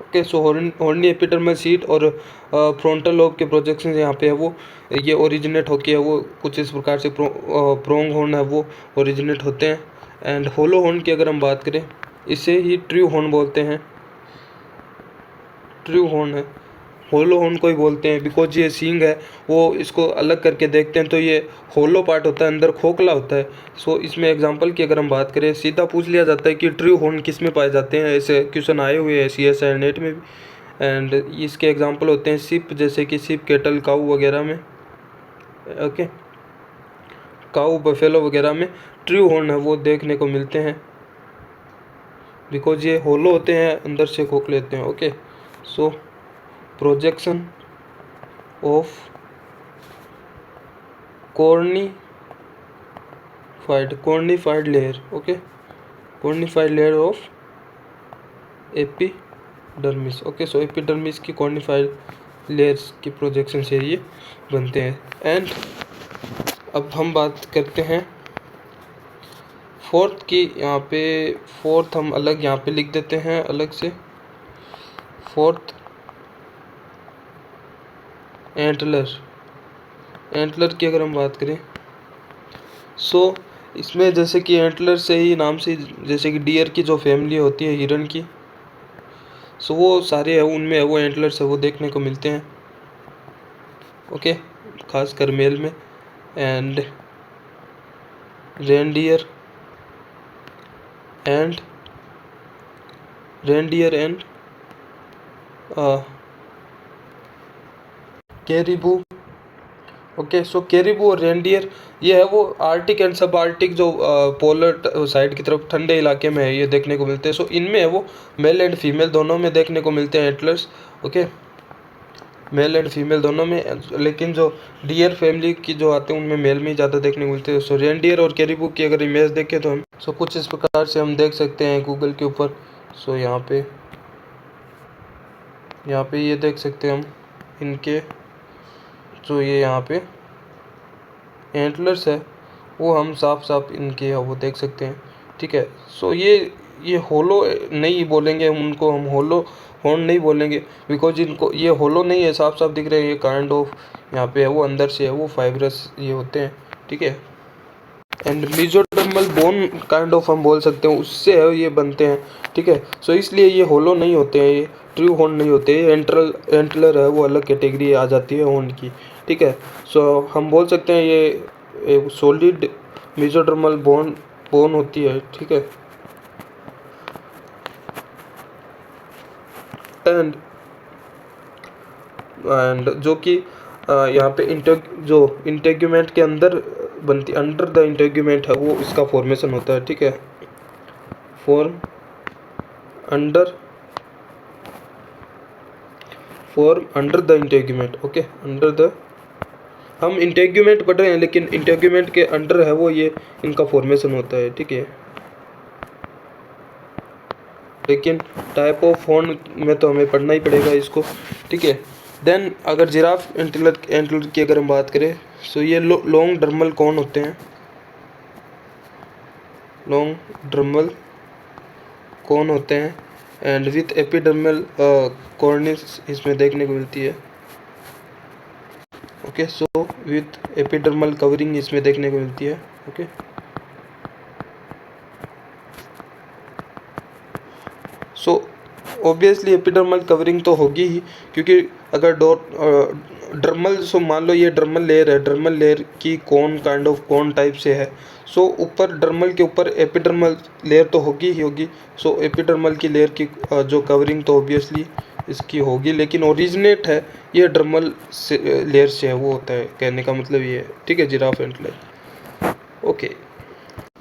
okay. So horny epidermal sheet और फ्रंटल लोब के प्रोजेक्शन यहाँ पे है वो ये ओरिजिनेट होके है वो कुछ इस प्रकार से प्रोंग हॉर्न है वो ओरिजिनेट होते हैं। एंड होलो हॉर्न की अगर हम बात करें, इसे ही ट्रू हॉर्न बोलते हैं, ट्रू हॉर्न है, होलो हॉर्न को ही बोलते हैं, बिकॉज ये सींग है वो इसको अलग करके देखते हैं तो ये होलो पार्ट होता है, अंदर खोखला होता है। सो इसमें एग्जांपल की अगर हम बात करें, सीधा पूछ लिया जाता है कि ट्रू हॉर्न किस में पाए जाते हैं, ऐसे क्वेश्चन आए हुए हैं CSIR नेट में भी। एंड इसके एग्जांपल होते हैं शिप, जैसे कि शिप, केटल, काऊ वगैरह में, ओके, काऊ, बफेलो वगैरह में ट्रू हॉर्न है वो देखने को मिलते हैं, बिकॉज ये होलो होते हैं, अंदर से खोखले होते हैं। Okay, so projection of cornified layer, okay, cornified layer of epidermis. Okay, so epidermis की cornified लेयर्स की प्रोजेक्शन से ये बनते हैं। एंड अब हम बात करते हैं फोर्थ की। यहाँ पे फोर्थ हम अलग यहाँ पे लिख देते हैं अलग से। फोर्थ एंटलर की अगर हम बात करें, सो इसमें जैसे कि एंटलर से ही नाम से, जैसे कि डियर की जो फैमिली होती है हिरन की, सो वो सारे है उनमें है वो एंटलर्स है वो देखने को मिलते हैं। ओके, खासकर मेल में। And reindeer and caribou. Okay, so caribou और रेनडियर ये है वो आर्टिक एंड सब आर्टिक जो पोलर साइड की तरफ ठंडे इलाके में है ये देखने को मिलते हैं। सो इनमें है वो मेल एंड फीमेल दोनों में देखने को मिलते हैं antlers. Okay, male and female दोनों में, लेकिन जो डियर फैमिली की जो आते हैं उनमें मेल में ही ज़्यादा देखने को मिलते हैं। सो रेनडियर और कैरिबू की अगर इमेज देखें तो हम कुछ इस प्रकार से हम देख सकते हैं गूगल के ऊपर। सो यहाँ पे ये देख सकते हैं हम इनके जो ये यहाँ पे एंटलर्स है वो हम साफ इनके वो देख सकते हैं। ठीक है, सो ये होलो नहीं बोलेंगे हम उनको, हम होलो हॉर्न नहीं बोलेंगे, बिकॉज इनको ये होलो नहीं है, साफ दिख रहे हैं ये काइंड ऑफ यहाँ पे है वो अंदर से है वो फाइब्रस ये होते हैं। ठीक है, and mesodermal bone kind of हम बोल सकते हैं, उससे है ये बनते हैं। ठीक है, सो इसलिए ये होलो नहीं होते हैं, ये ट्रू हॉर्न नहीं होते, ये एंटलर है वो अलग कैटेगरी आ जाती है हॉर्न की। ठीक है, सो हम बोल सकते हैं ये सॉलिड मेसोडर्मल बोन होती है। ठीक है, एंड जो कि यहाँ पे इंटेग्यूमेंट के अंदर बनती, अंडर द इंटेग्यूमेंट है वो इसका फॉर्मेशन होता है। ठीक है, form under the integument. Okay, under the, हम इंटेग्यूमेंट पढ़ रहे हैं लेकिन इंटेग्यूमेंट के अंडर है वो ये इनका फॉर्मेशन होता है। ठीक है, लेकिन टाइप ऑफ हॉर्न में तो हमें पढ़ना ही पड़ेगा इसको। ठीक है, देन अगर जिराफ एंटलर की अगर हम बात करें, सो ये लॉन्ग डर्मल कौन होते हैं, लॉन्ग डर्मल कौन होते हैं, एंड विथ एपिडर्मल कॉर्निस इसमें देखने को मिलती है। Okay, so with epidermal covering इसमें देखने को मिलती है। Okay, so obviously epidermal covering तो होगी ही, क्योंकि अगर ड्रमल, सो मान लो ये ड्रमल लेयर है, ड्रमल लेयर की कौन काइंड ऑफ कौन टाइप से है, सो ऊपर ड्रमल के ऊपर एपिडर्मल लेयर तो होगी ही होगी। सो एपिडर्मल की लेयर की जो कवरिंग तो ऑब्वियसली इसकी होगी, लेकिन ओरिजिनेट है ये ड्रमल से लेयर से है वो होता है, कहने का मतलब ये है। ठीक है, जिराफ एंटलर। ओके,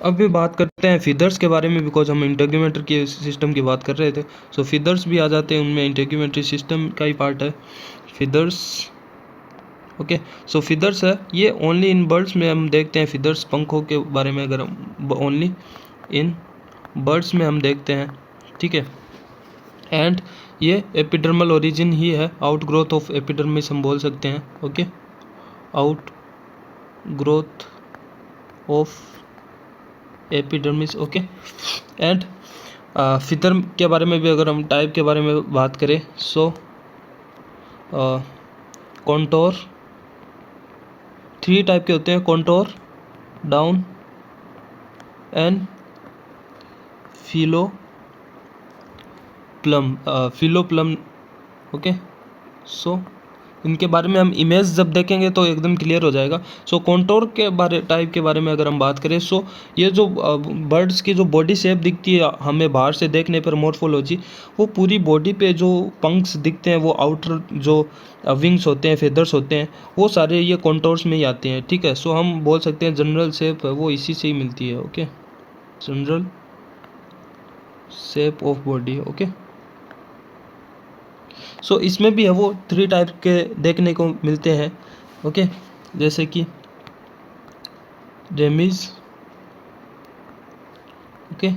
अब भी बात करते हैं फीदर्स के बारे में, बिकॉज हम इंटेग्यूमेंट्री के सिस्टम की बात कर रहे थे। सो फीदर्स भी आ जाते हैं उनमें, इंटेग्यूमेंट्री सिस्टम का ही पार्ट है फीदर्स। ओके, सो फीदर्स है ये ओनली इन बर्ड्स में हम देखते हैं फीदर्स, पंखों के बारे में अगर हम ओनली इन बर्ड्स में हम देखते हैं। ठीक है, एंड ये एपिडर्मल ओरिजिन ही है, आउट ग्रोथ ऑफ एपिडर्मिस हम बोल सकते हैं। Okay, out growth of epidermis. Okay, and feather के बारे में भी अगर हम टाइप के बारे में बात करें, सो कॉन्टोर 3 टाइप के होते हैं, कॉन्टोर, डाउन एंड फिलोप्लम। ओके, सो इनके बारे में हम इमेज जब देखेंगे तो एकदम क्लियर हो जाएगा। सो कॉन्टोर के बारे टाइप के बारे में अगर हम बात करें, सो ये जो बर्ड्स की जो बॉडी शेप दिखती है हमें बाहर से देखने पर, मॉर्फोलॉजी, वो पूरी बॉडी पे जो पंक्स दिखते हैं, वो आउटर जो विंग्स होते हैं, फेदर्स होते हैं, वो सारे ये कॉन्टोर्स में ही आते हैं। ठीक है, सो हम बोल सकते हैं जनरल शेप है वो इसी से ही मिलती है। Okay, general shape of body. Okay, so इसमें भी है वो 3 टाइप के देखने को मिलते हैं। ओके, जैसे कि रेमिस, ओके,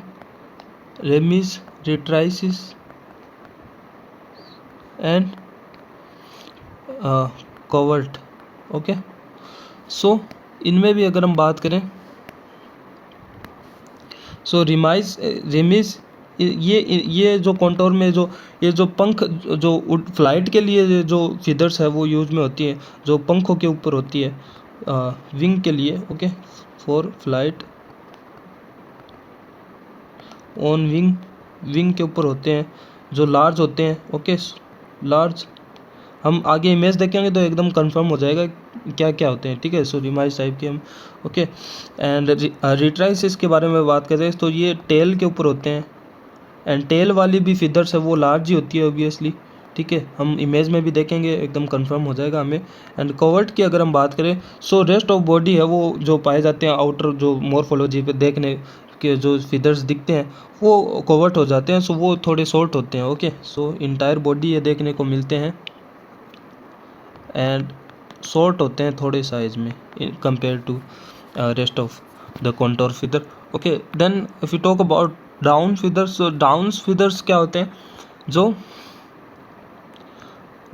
रेमिस, रिट्राइसिस एंड कवर्ट। ओके, सो इनमें भी अगर हम बात करें, सो रेमिस, ये जो कॉन्टोर में जो ये जो पंख जो फ्लाइट के लिए जो फीदर्स है वो यूज में होती है, जो पंखों के ऊपर होती है, विंग के लिए। Okay, for flight on wing, wing के ऊपर होते हैं, जो लार्ज होते हैं। ओके, लार्ज, हम आगे इमेज देखेंगे तो एकदम कंफर्म हो जाएगा क्या क्या होते हैं। ठीक है, सो रिमाइज टाइप के हम। ओके, एंड रिट्राइसिस के बारे में बात करें तो ये टेल के ऊपर होते हैं, एंड टेल वाली भी फीदर्स है वो लार्ज ही होती है ऑब्वियसली। ठीक है, हम इमेज में भी देखेंगे एकदम कंफर्म हो जाएगा हमें। एंड कवर्ट की अगर हम बात करें, सो रेस्ट ऑफ बॉडी है वो जो पाए जाते हैं आउटर जो मॉर्फोलॉजी पे देखने के जो फीदर्स दिखते हैं वो कवर्ट हो जाते हैं, सो वो थोड़े शॉर्ट होते हैं। ओके, सो इंटायर बॉडी ये देखने को मिलते हैं एंड शॉर्ट होते हैं थोड़े साइज में compare to rest of the contour feather. Okay, then if you talk about down feathers, so down feathers क्या होते हैं, जो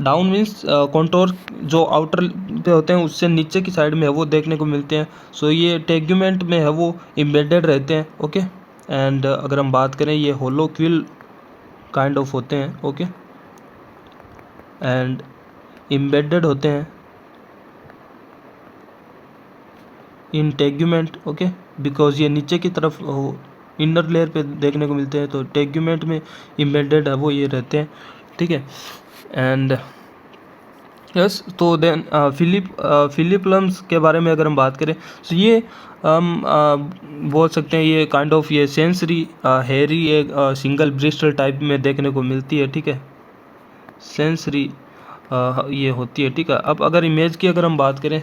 डाउन मीन्स कॉन्टोर जो आउटर पे होते हैं उससे नीचे की साइड में है वो देखने को मिलते हैं। सो ये टेग्यूमेंट में है वो एम्बेडेड रहते हैं। ओके, एंड अगर हम बात करें ये होलो क्विल काइंड ऑफ होते हैं। ओके, एंड एम्बेडेड होते हैं इन टेग्यूमेंट। ओके, बिकॉज ये नीचे की तरफ इनर लेयर पे देखने को मिलते हैं, तो टेग्यूमेंट में एम्बेडेड है वो ये रहते हैं। ठीक है, एंड यस, तो देन फिलिप्लम्स के बारे में अगर हम बात करें, तो ये हम बोल सकते हैं ये काइंड ऑफ ये सेंसरी हेयरी एक सिंगल ब्रिस्टल टाइप में देखने को मिलती है। ठीक है, सेंसरी ये होती है। ठीक है, अब अगर इमेज की अगर हम बात करें,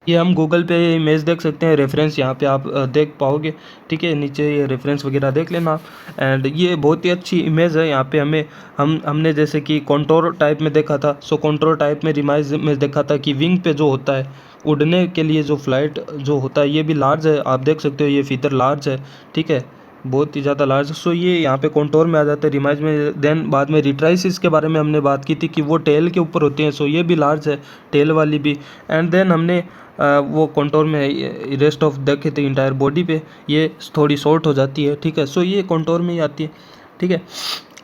ये हम गूगल पे इमेज देख सकते हैं, रेफरेंस यहाँ पे आप देख पाओगे। ठीक है, नीचे ये रेफरेंस वगैरह देख लेना आप। एंड ये बहुत ही अच्छी इमेज है। यहाँ पे हमें हमने जैसे कि कॉन्टोर टाइप में देखा था, सो कॉन्टोर टाइप में रिमाइज में देखा था कि विंग पे जो होता है उड़ने के लिए जो फ्लाइट जो होता है ये भी लार्ज है, आप देख सकते हो ये फीदर लार्ज है। ठीक है, बहुत ही ज़्यादा लार्ज। सो ये यहाँ पे कॉन्टोर में आ जाता है, रिमाइज में। देन बाद में रिट्राइसिस के बारे में हमने बात की थी कि वो टेल के ऊपर होते हैं, सो ये भी लार्ज है, टेल वाली भी। एंड देन हमने वो कॉन्टोर में रेस्ट ऑफ देखे थे इंटायर बॉडी पे ये थोड़ी शॉर्ट हो जाती है। ठीक है, सो ये कॉन्टोर में ही आती है। ठीक है,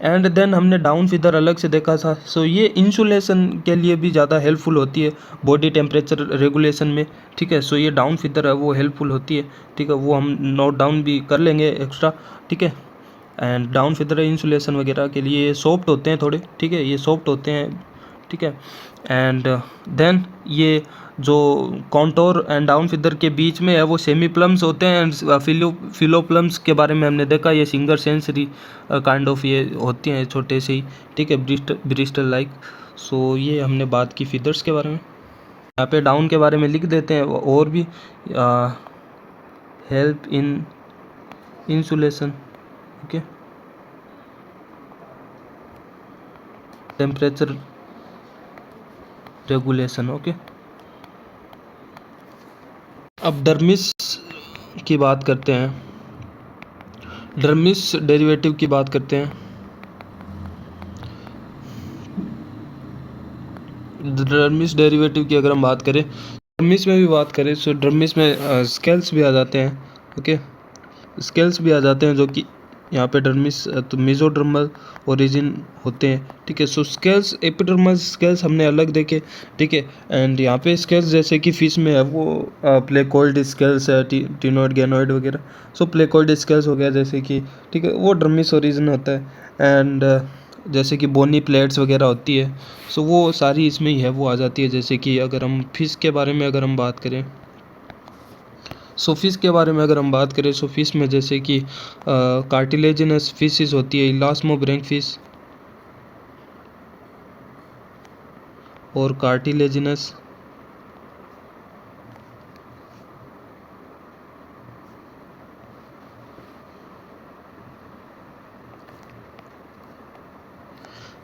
एंड देन हमने डाउन फिदर अलग से देखा था, सो ये इंसुलेशन के लिए भी ज़्यादा हेल्पफुल होती है बॉडी टेम्परेचर रेगुलेशन में। ठीक है, सो ये डाउन फिदर है वो हेल्पफुल होती है। ठीक है, वो हम नोट डाउन भी कर लेंगे एक्स्ट्रा। ठीक है, एंड डाउन फिदर इंसुलेशन वगैरह के लिए सॉफ्ट होते हैं थोड़े। ठीक है, ये सॉफ्ट होते हैं। ठीक है, एंड देन ये जो कॉन्टोर एंड डाउन फिदर के बीच में है वो सेमी प्लम्स होते हैं। एंड फिलोप्लम्स के बारे में हमने देखा ये सिंगल सेंसरी काइंड ऑफ ये होती हैं छोटे से ही। ठीक है, ब्रिस्टल लाइक। सो ये हमने बात की फिदर्स के बारे में। यहाँ पे डाउन के बारे में लिख देते हैं और भी help in insulation. Okay, temperature regulation. Okay, अब डर्मिस की बात करते हैं, डर्मिस डेरिवेटिव की बात करते हैं। डर्मिस डेरिवेटिव की अगर हम बात करें, डर्मिस में भी बात करें, सो डर्मिस में स्केल्स भी आ जाते हैं। ओके, स्केल्स भी आ जाते हैं जो कि यहाँ पे डर्मिस तो मेसोडर्मल ओरिजिन होते हैं। ठीक है, सो स्केल्स एपिडर्मल स्केल्स हमने अलग देखे। ठीक है, एंड यहाँ पे स्केल्स जैसे कि फिश में है वो प्लेकोइड स्केल्स है, टिनोइड गैनोइड वगैरह। सो प्लेकोइड स्केल्स हो गया जैसे कि, ठीक है, वो डर्मिस ओरिजिन होता है। एंड जैसे कि बोनी प्लेट्स वगैरह होती है, सो वो सारी इसमें ही है, वो आ जाती है। जैसे कि अगर हम फिश के बारे में अगर हम बात करें, सो फिश के बारे में अगर हम बात करें, सो फिश में जैसे कि कार्टिलेजिनस फिशेस होती है, इलास्मोब्रैंक फिश और कार्टिलेजिनस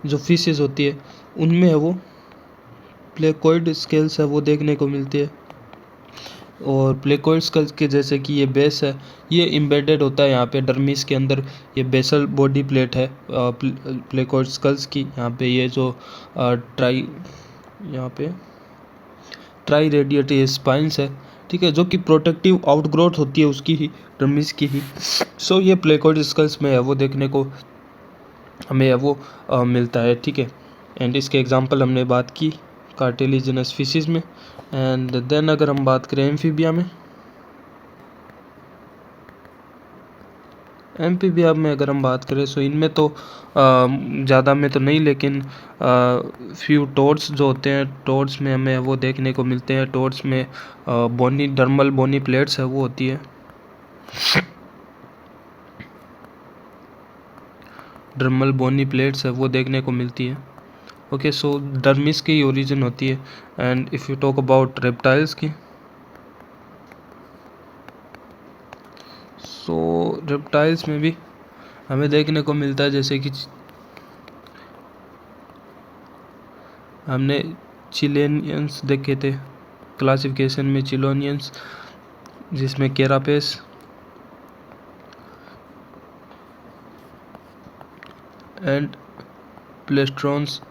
जो फिशेस होती है उनमें है वो प्लेकोइड स्केल्स है वो देखने को मिलती है। और प्लेकोइड स्केल्स के जैसे कि ये बेस है, ये एम्बेडेड होता है यहाँ पे डर्मिस के अंदर, ये बेसल बॉडी प्लेट है प्लेकोइड स्केल्स की। यहाँ पे ये जो ट्राई यहाँ पे ट्राई रेडिएटी स्पाइंस है, ठीक है, जो कि प्रोटेक्टिव आउटग्रोथ होती है उसकी ही, डर्मिस की ही। सो ये प्लेकोइड स्केल्स में है वो देखने को हमें वो मिलता है, ठीक है। एंड इसके एग्जांपल हमने बात की कार्टिलेजिनस फिशेस में। एंड देन अगर हम बात करें एम्फीबिया में अगर हम बात करें, सो इनमें तो ज़्यादा में तो नहीं, लेकिन फ्यू टोड्स जो होते हैं, टोड्स में हमें वो देखने को मिलते हैं। टोड्स में बोनी डर्मल बोनी प्लेट्स है वो होती है, डर्मल बोनी प्लेट्स है वो देखने को मिलती है। ओके, सो डर्मिस की ओरिजिन होती है। And if you talk about reptiles की, सो रेप्टाइल्स में भी हमें देखने को मिलता है, जैसे कि हमने चिलेनियंस देखे थे क्लासिफिकेशन में, चिलोनियंस जिसमें केरापेस एंड प्लेस्ट्रॉन्स।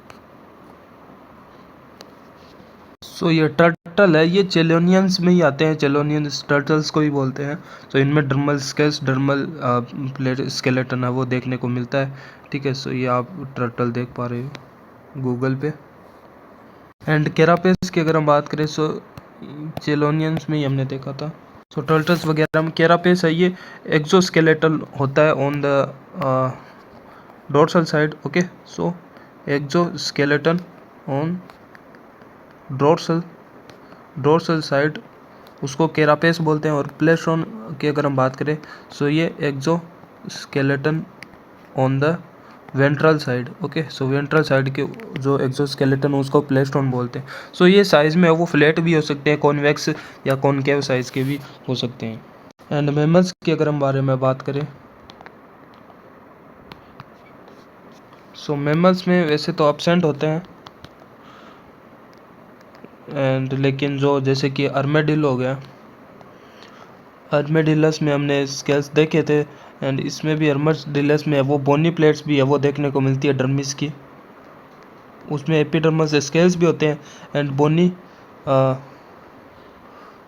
सो ये टर्टल है, ये चेलोनियंस में ही आते हैं, चेलोनियंस टर्टल्स को ही बोलते हैं। तो इनमें dermal scales, dermal plate skeleton है वो देखने को मिलता है, ठीक है। सो ये आप टर्टल देख पा रहे हो गूगल पे। एंड केरापेस की अगर हम बात करें, सो चेलोनियंस में ही हमने देखा था। सो टर्टल्स वगैरह में केरापेस है, ये एक्सोस्केलेटल होता है on the dorsal side. Okay, so exoskeleton on dorsal side, उसको केरापेस बोलते हैं। और प्लेस्ट्रॉन की अगर हम बात करें, सो ये exoskeleton on the ventral side. Okay, so ventral side के जो एक्सोस्केलेटन उसको प्लेस्ट्रॉन बोलते हैं। सो ये साइज़ में वो फ्लैट भी हो सकते हैं, कॉन्वेक्स या कॉनकेव साइज़ के भी हो सकते हैं। एंड मैमल्स की अगर हम बारे में बात करें, सो मैमल्स में वैसे तो एब्सेंट होते हैं, एंड लेकिन जो जैसे कि अर्मेडिल हो गया, अर्मेडिलस में हमने स्केल्स देखे थे। एंड इसमें भी अर्मेडिलस में वो बोनी प्लेट्स भी है वो देखने को मिलती है डर्मिस की, उसमें एपिडर्मस स्केल्स भी होते हैं एंड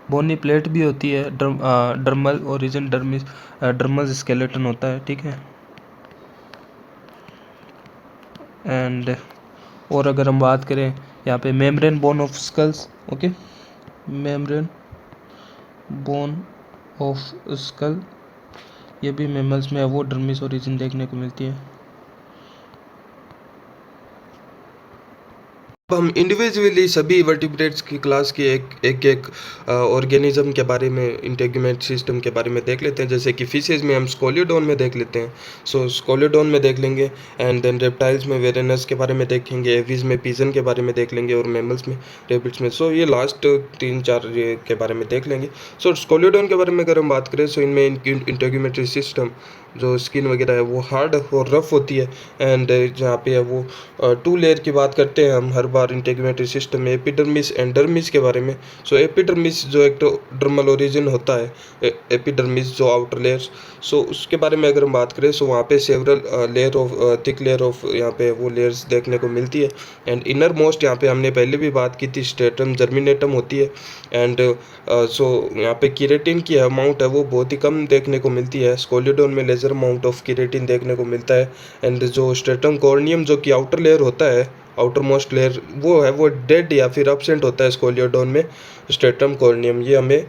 बोनी प्लेट भी होती है। डर्मल ओरिजिन डर्मल स्केलेटन होता है, ठीक है। एंड और अगर हम बात करें यहाँ पे membrane bone of skulls, okay, membrane bone of skull, ये भी मैमल्स में वो डर्मिस ओरिजिन देखने को मिलती है। अब हम इंडिविजुअली सभी वर्टिब्रेट्स की क्लास के एक ऑर्गेनिज्म के बारे में, इंटेग्यूमेंट सिस्टम के बारे में देख लेते हैं। जैसे कि फिशेज में हम स्कोलियोडोन में देख लेते हैं, सो स्कोलियोडोन में देख लेंगे। एंड देन रेप्टाइल्स में वेरेनस के बारे में देखेंगे, एविज में पिजन के बारे में देख लेंगे, और मैमल्स में रेबिट्स में। सो ये लास्ट 3-4 के बारे में देख लेंगे। सो स्कोलियोडोन के बारे में अगर हम बात करें, सो इनमें इंटेग्यूमेंट्री सिस्टम जो स्किन वगैरह है वो हार्ड और रफ होती है। एंड जहाँ पे है वो 2 लेयर की बात करते हैं हम हर बार इंटेग्यूमेंट्री सिस्टम में, एपिडर्मिस एंड डर्मिस के बारे में। सो एपिडर्मिस जो एक तो डर्मल ओरिजिन होता है, एपिडर्मिस जो आउटर लेयर, सो उसके बारे में अगर हम बात करें, सो वहाँ पे several layer of thick layer of यहाँ पे वो लेयर्स देखने को मिलती है। एंड इनर मोस्ट यहाँ पे हमने पहले भी बात की थी, स्ट्रेटम जर्मिनेटम होती है। एंड सो यहाँ पे कीरेटिन की अमाउंट है वो बहुत ही कम देखने को मिलती है। स्कोलियोडोन में लेजर अमाउंट ऑफ कीरेटिन देखने को मिलता है। एंड जो स्ट्रेटम कॉर्नियम जो कि आउटर लेयर होता है, आउटर मोस्ट लेयर, वो है वो डेड या फिर एब्सेंट होता है स्कोलियोडोन में, स्ट्रेटम कॉर्नियम, ये हमें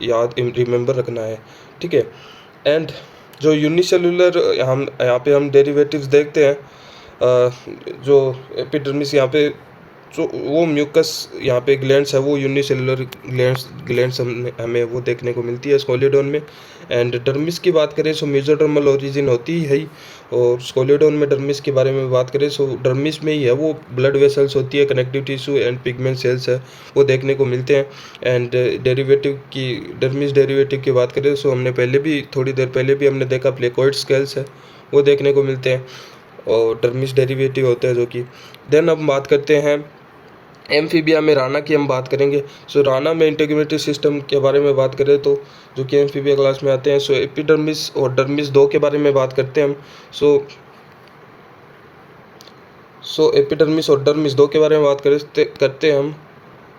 याद रिमेंबर रखना है, ठीक है। एंड जो यूनिसेलुलर हम यहाँ पे हम डेरिवेटिव्स देखते हैं, जो एपिडर्मिस यहाँ पे जो वो म्यूकस यहाँ पे ग्लैंड्स है वो यूनिसेलुलर ग्लैंड्स हमें वो देखने को मिलती है स्कोलियोडोन में। एंड डर्मिस की बात करें सो मेसोडर्मल ओरिजिन होती है ही, और स्कोलियोडोन में डर्मिस के बारे में बात करें सो डर्मिस में ही है वो ब्लड वेसल्स होती है, connective tissue and pigment cells है वो देखने को मिलते हैं। एंड डर्मिस डेरिवेटिव की बात करें सो हमने पहले भी थोड़ी देर पहले भी हमने देखा प्लेकोइड स्केल्स है वो देखने को मिलते हैं और डर्मिस डेरिवेटिव होते हैं जो कि। देन अब बात करते हैं एम्फीबिया में राना की हम बात करेंगे। सो राना में इंटीग्रेटेड सिस्टम के बारे में बात करें तो जो कि एम्फीबिया क्लास में आते हैं। सो एपिडर्मिस और डर्मिस दो के बारे में बात करते हैं हम। सो एपिडर्मिस और डर्मिस दो के बारे में बात करते हैं हम।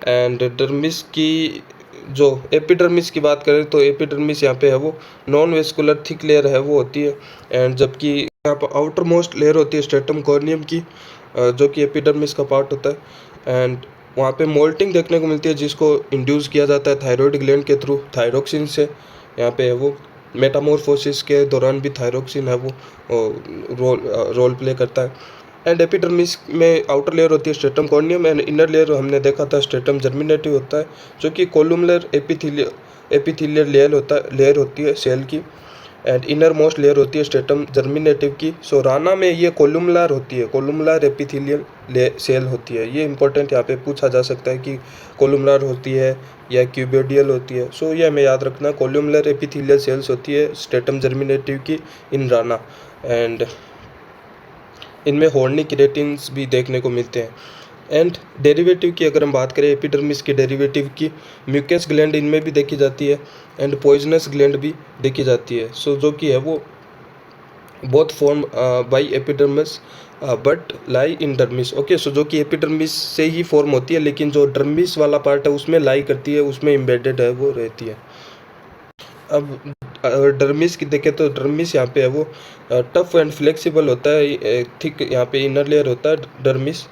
एंड डर्मिस की जो एपिडर्मिस की बात करें तो एपिडर्मिस यहाँ पे है वो नॉन वेस्कुलर थिक लेयर है वो होती है। एंड जबकि यहाँ पर आउटर मोस्ट लेयर होती है स्ट्रेटम कॉर्नियम की, जो कि एपिडर्मिस का पार्ट होता है। एंड वहाँ पे मोल्टिंग देखने को मिलती है जिसको इंड्यूस किया जाता है थायराइड ग्लैंड के थ्रू थायरोक्सिन से। यहाँ पे है वो मेटामॉर्फोसिस के दौरान भी थायरोक्सिन है वो रोल प्ले करता है। एंड एपिडर्मिस में आउटर लेयर होती है stratum corneum and inner layer हमने देखा था स्ट्रेटम जर्मिनेटिव होता है, जो कि कोलुमलर एपिथेलियल लेयर होती है सेल की। एंड इनर मोस्ट लेयर होती है स्ट्रेटम जर्मिनेटिव की। सो राना में ये कोलुमलर होती है, कोलुमलर एपिथेलियल सेल होती है। ये इंपॉर्टेंट यहाँ पे पूछा जा सकता है कि कोलुमलर होती है या क्यूबोडियल होती है। सो ये हमें याद रखना, कोलुमलर एपिथेलियल सेल्स होती है स्ट्रेटम जर्मिनेटिव की इन राना। एंड इनमें हॉर्नी केराटिन्स भी देखने को मिलते हैं। एंड डेरिवेटिव की अगर हम बात करें एपिडर्मिस के डेरिवेटिव की, म्यूकस ग्लैंड इनमें भी देखी जाती है एंड पॉइजनस ग्लैंड भी देखी जाती है। सो जो कि है वो both form by epidermis but lie in dermis. Okay, so जो कि एपिडर्मिस से ही फॉर्म होती है लेकिन जो डर्मिस वाला पार्ट है उसमें लाई करती है, उसमें एम्बेडेड है वो रहती है। अब डर्मिस की देखें तो डर्मिस यहाँ पे है वो टफ एंड फ्लेक्सिबल होता है, थिक यहाँ पे इनर लेयर होता है डर्मिस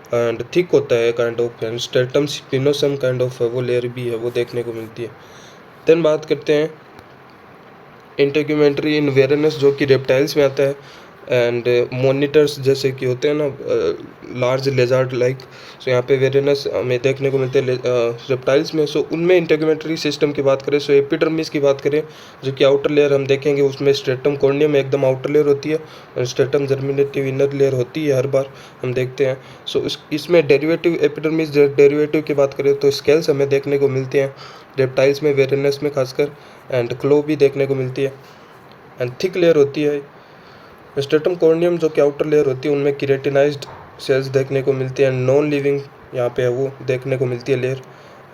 एंड थिक होता है kind of, and stratum spinosum kind of वो लेयर भी है वो देखने को मिलती है। देन बात करते हैं इंटेग्यूमेंट्री इन वेरेनस जो कि रेप्टाइल्स में आता है एंड मोनिटर्स जैसे कि होते हैं ना लार्ज लेजार्ड लाइक। सो यहाँ पे वेरेनस में देखने को मिलते हैं रेप्टाइल्स में। सो उनमें इंटेग्यूमेंट्री सिस्टम की बात करें, सो एपिडर्मिस की बात करें जो कि आउटर लेयर हम देखेंगे उसमें स्ट्रेटम कॉर्नियम एकदम आउटर लेयर होती है और स्ट्रेटम जर्मिनेटिव इनर लेयर होती है, हर बार हम देखते हैं। सो इसमें डेरिवेटिव एपिडर्मिस डेरिवेटिव की बात करें तो स्केल्स हमें देखने को मिलते हैं रेप्टाइल्स में, वेरेनस में खासकर, एंड क्लो भी देखने को मिलती है एंड थिक लेयर होती है। स्ट्रेटम कॉर्नियम जो कि आउटर लेयर होती है उनमें केराटिनाइज्ड सेल्स देखने को मिलती है, नॉन लिविंग यहाँ पे है वो देखने को मिलती है layer.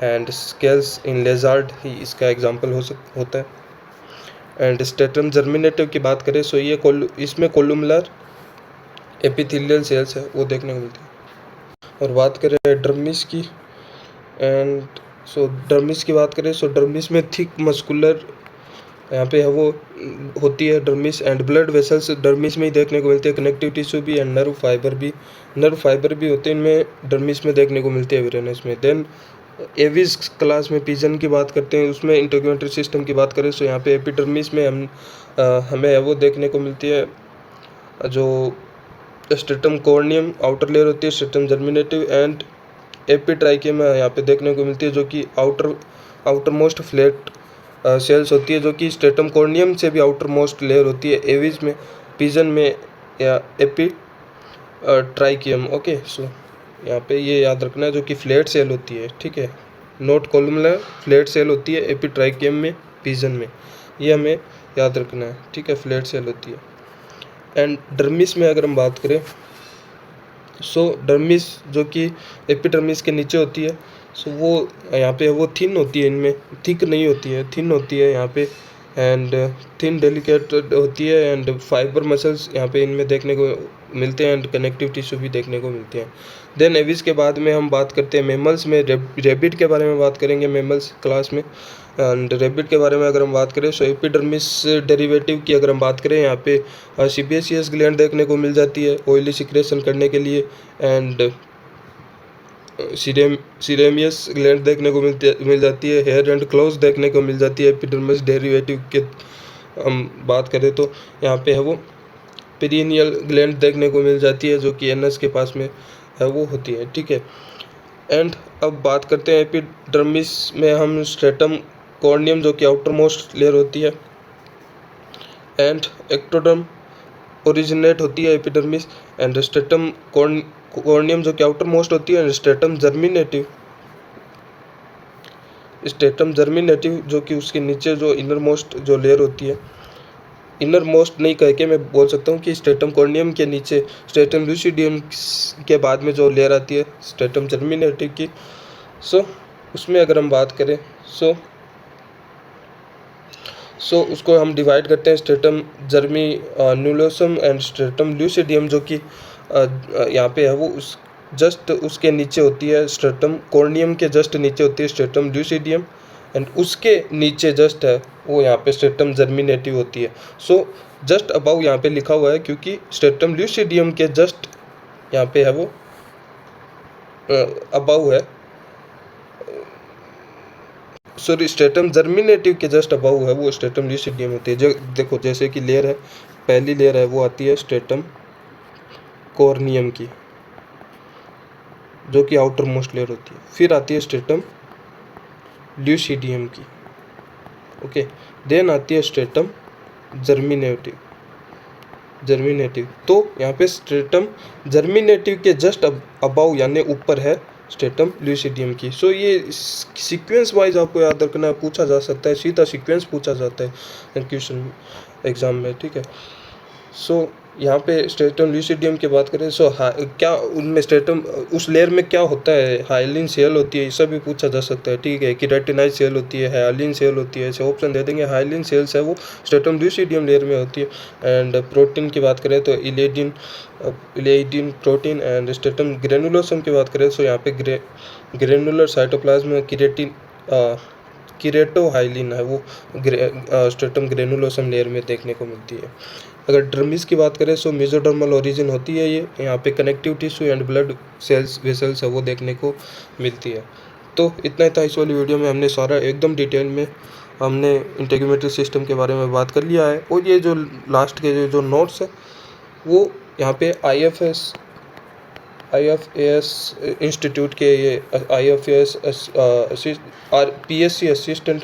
And scales in lizard ही इसका एग्जांपल होता है। एंड स्ट्रेटम जर्मिनेटिव की बात करें सो ये इसमें कोलुमलर एपिथेलियल सेल्स है वो देखने को मिलती है। और बात करें डर्मिस की, एंड सो डर्मिस की बात करें सो डर्मिस में थिक मस्कुलर यहाँ पे है वो होती है dermis and blood vessels dermis में ही देखने को मिलते हैं, कनेक्टिव टिश्यू भी एंड नर्व फाइबर भी होते हैं इनमें डर्मिस में देखने को मिलते हैं वेरेनस में। देन एविस क्लास में पिजन की बात करते हैं, उसमें इंटीग्रेटेड सिस्टम की बात करें सो यहाँ पे एपिडर्मिस में हमें वो देखने को मिलती है जो स्ट्रेटम कॉर्नियम आउटर लेयर होती है, स्ट्रेटम जर्मिनेटिव एंड एपिट्राइकियम यहाँ पे देखने को मिलती है जो कि आउटर मोस्ट फ्लैट सेल्स होती है जो कि स्ट्रेटम कॉर्नियम से भी आउटर मोस्ट लेयर होती है एविज में, पिजन में या ट्राइकियम। ओके, सो यहाँ पे ये याद रखना है जो कि फ्लैट सेल होती है, ठीक है, नोट कॉलमलर फ्लैट सेल होती है एपिट्राइकियम में, पिजन में, ये हमें याद रखना है, ठीक है, फ्लैट सेल होती है। एंड डर्मिस में अगर हम बात करें सो डर्मिस जो कि एपिडर्मिस के नीचे होती है, सो वो यहाँ पे वो थिन होती है, इनमें थिक नहीं होती है, थिन होती है यहाँ पे, एंड थिन डेलिकेट होती है एंड फाइबर मसल्स यहाँ पे इनमें देखने को मिलते हैं एंड कनेक्टिव टिश्यू भी देखने को मिलते हैं। देन एविस के बाद में हम बात करते हैं मेमल्स में, रेबिट के बारे में बात करेंगे मेमल्स क्लास में। एंड रेबिट के बारे में अगर हम बात करें सो एपिडर्मिस डेरिवेटिव की अगर हम बात करें यहाँ पे सीबेसियस ग्लैंड देखने को मिल जाती है ऑयली सिक्रेशन करने के लिए, एंड सीरेमियस ग्लैंड देखने को मिल जाती है, हेयर एंड क्लोज देखने को मिल जाती है एपिडर्मिस डेरिवेटिव के हम बात करें तो यहाँ पे है वो पेरिनियल ग्लैंड देखने को मिल जाती है जो कि एनस के पास में है वो होती है, ठीक है। एंड अब बात करते हैं एपिडर्मिस में हम स्ट्रेटम कॉर्नियम जो कि आउटर मोस्ट लेयर होती है, एंड एक्टोडर्म ओरिजिनेट होती है एपिडर्मिस, एंड स्ट्रेटम कॉर्नियम जो कि आउटर मोस्ट होती है, एंड स्ट्रेटम जर्मिनेटिव जो कि उसके नीचे जो इनर मोस्ट जो लेयर होती है, इनर मोस्ट नहीं कह के मैं बोल सकता हूँ कि स्ट्रेटम कॉर्नियम के नीचे स्ट्रेटम लूसिडियम के बाद में जो लेयर आती है स्ट्रेटम जर्मिनेटिव की, सो उसमें अगर हम बात करें सो उसको हम डिवाइड करते हैं स्ट्रेटम जर्मिनुलोसम एंड स्ट्रेटम लूसिडियम जो कि यहाँ पे है वो उस जस्ट उसके नीचे होती है, स्ट्रेटम कॉर्नियम के जस्ट नीचे होती है स्ट्रेटम लूसिडियम, एंड उसके नीचे जस्ट है वो यहाँ पे स्ट्रेटम जर्मिनेटिव होती है। सो जस्ट अबाउ यहाँ पे लिखा हुआ है क्योंकि स्ट्रेटम लूसिडियम के जस्ट यहाँ पे है वो अबाउ है, सॉरी स्ट्रेटम जर्मिनेटिव के जस्ट अबाउ है वो स्ट्रेटम लूसिडियम होती है। जो देखो जैसे कि लेयर है, पहली लेयर है वो आती है स्ट्रेटम कॉर्नियम की जो कि आउटर मोस्ट लेयर होती है, फिर आती है स्ट्रेटम ल्यूसिडियम की, ओके, देन आती है स्ट्रेटम जर्मिनेटिव। तो यहाँ पे स्ट्रेटम जर्मिनेटिव के जस्ट अबाउ यानी ऊपर है स्ट्रेटम ल्यूसिडियम की। सो ये सीक्वेंस वाइज आपको याद रखना, पूछा जा सकता है, सीधा सीक्वेंस पूछा जाता है क्वेश्चन एग्जाम में, ठीक है। सो यहाँ पे स्ट्रेटम लूसिडियम की बात करें सो क्या उनमें स्ट्रेटम उस लेयर में क्या होता है, हाइलिन सेल होती है, ये सब भी पूछा जा सकता है, ठीक है। केराटिनाइज सेल होती है, हाइलिन सेल होती है, ऐसे ऑप्शन दे देंगे। हाइलिन सेल्स है वो स्ट्रेटम लूसिडियम लेयर में होती है। एंड प्रोटीन की बात करें तो इलेइडिन प्रोटीन, एंड स्ट्रेटम ग्रेनुलोसम की बात करें सो यहाँ पे ग्रेनुलर साइटोप्लाज्म किरेटोहाइलिन है वो स्ट्रेटम ग्रेनुलोसम लेयर में देखने को मिलती है। अगर डर्मिस की बात करें सो मेसोडर्मल ओरिजिन होती है ये, यहाँ पे connective tissue and blood cells vessels है वो देखने को मिलती है। तो इतना ही था इस वाली वीडियो में, हमने सारा एकदम डिटेल में हमने इंटीग्रेटेड सिस्टम के बारे में बात कर लिया है। और ये जो लास्ट के जो नोट्स है वो यहाँ पे IFAS इंस्टीट्यूट के ये IFAS PSC assistant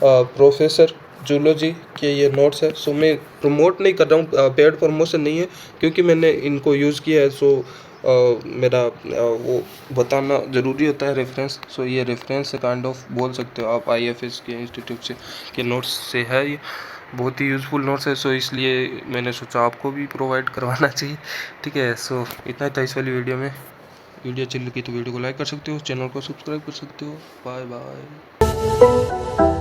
professor zoology के ये नोट्स है। सो मैं प्रमोट नहीं कर रहा हूँ, पेड प्रमोशन नहीं है, क्योंकि मैंने इनको यूज़ किया है। सो मेरा वो बताना ज़रूरी होता है रेफरेंस। सो ये रेफरेंस काइंड ऑफ बोल सकते हो आप IFAS के इंस्टीट्यूट से के नोट्स से है, ये बहुत ही यूज़फुल नोट्स है। सो इसलिए मैंने सोचा आपको भी प्रोवाइड करवाना चाहिए, ठीक है। सो इतना था इस वाली वीडियो में। वीडियो अच्छी लगी तो वीडियो को लाइक कर सकते हो, चैनल को सब्सक्राइब कर सकते हो। Bye bye.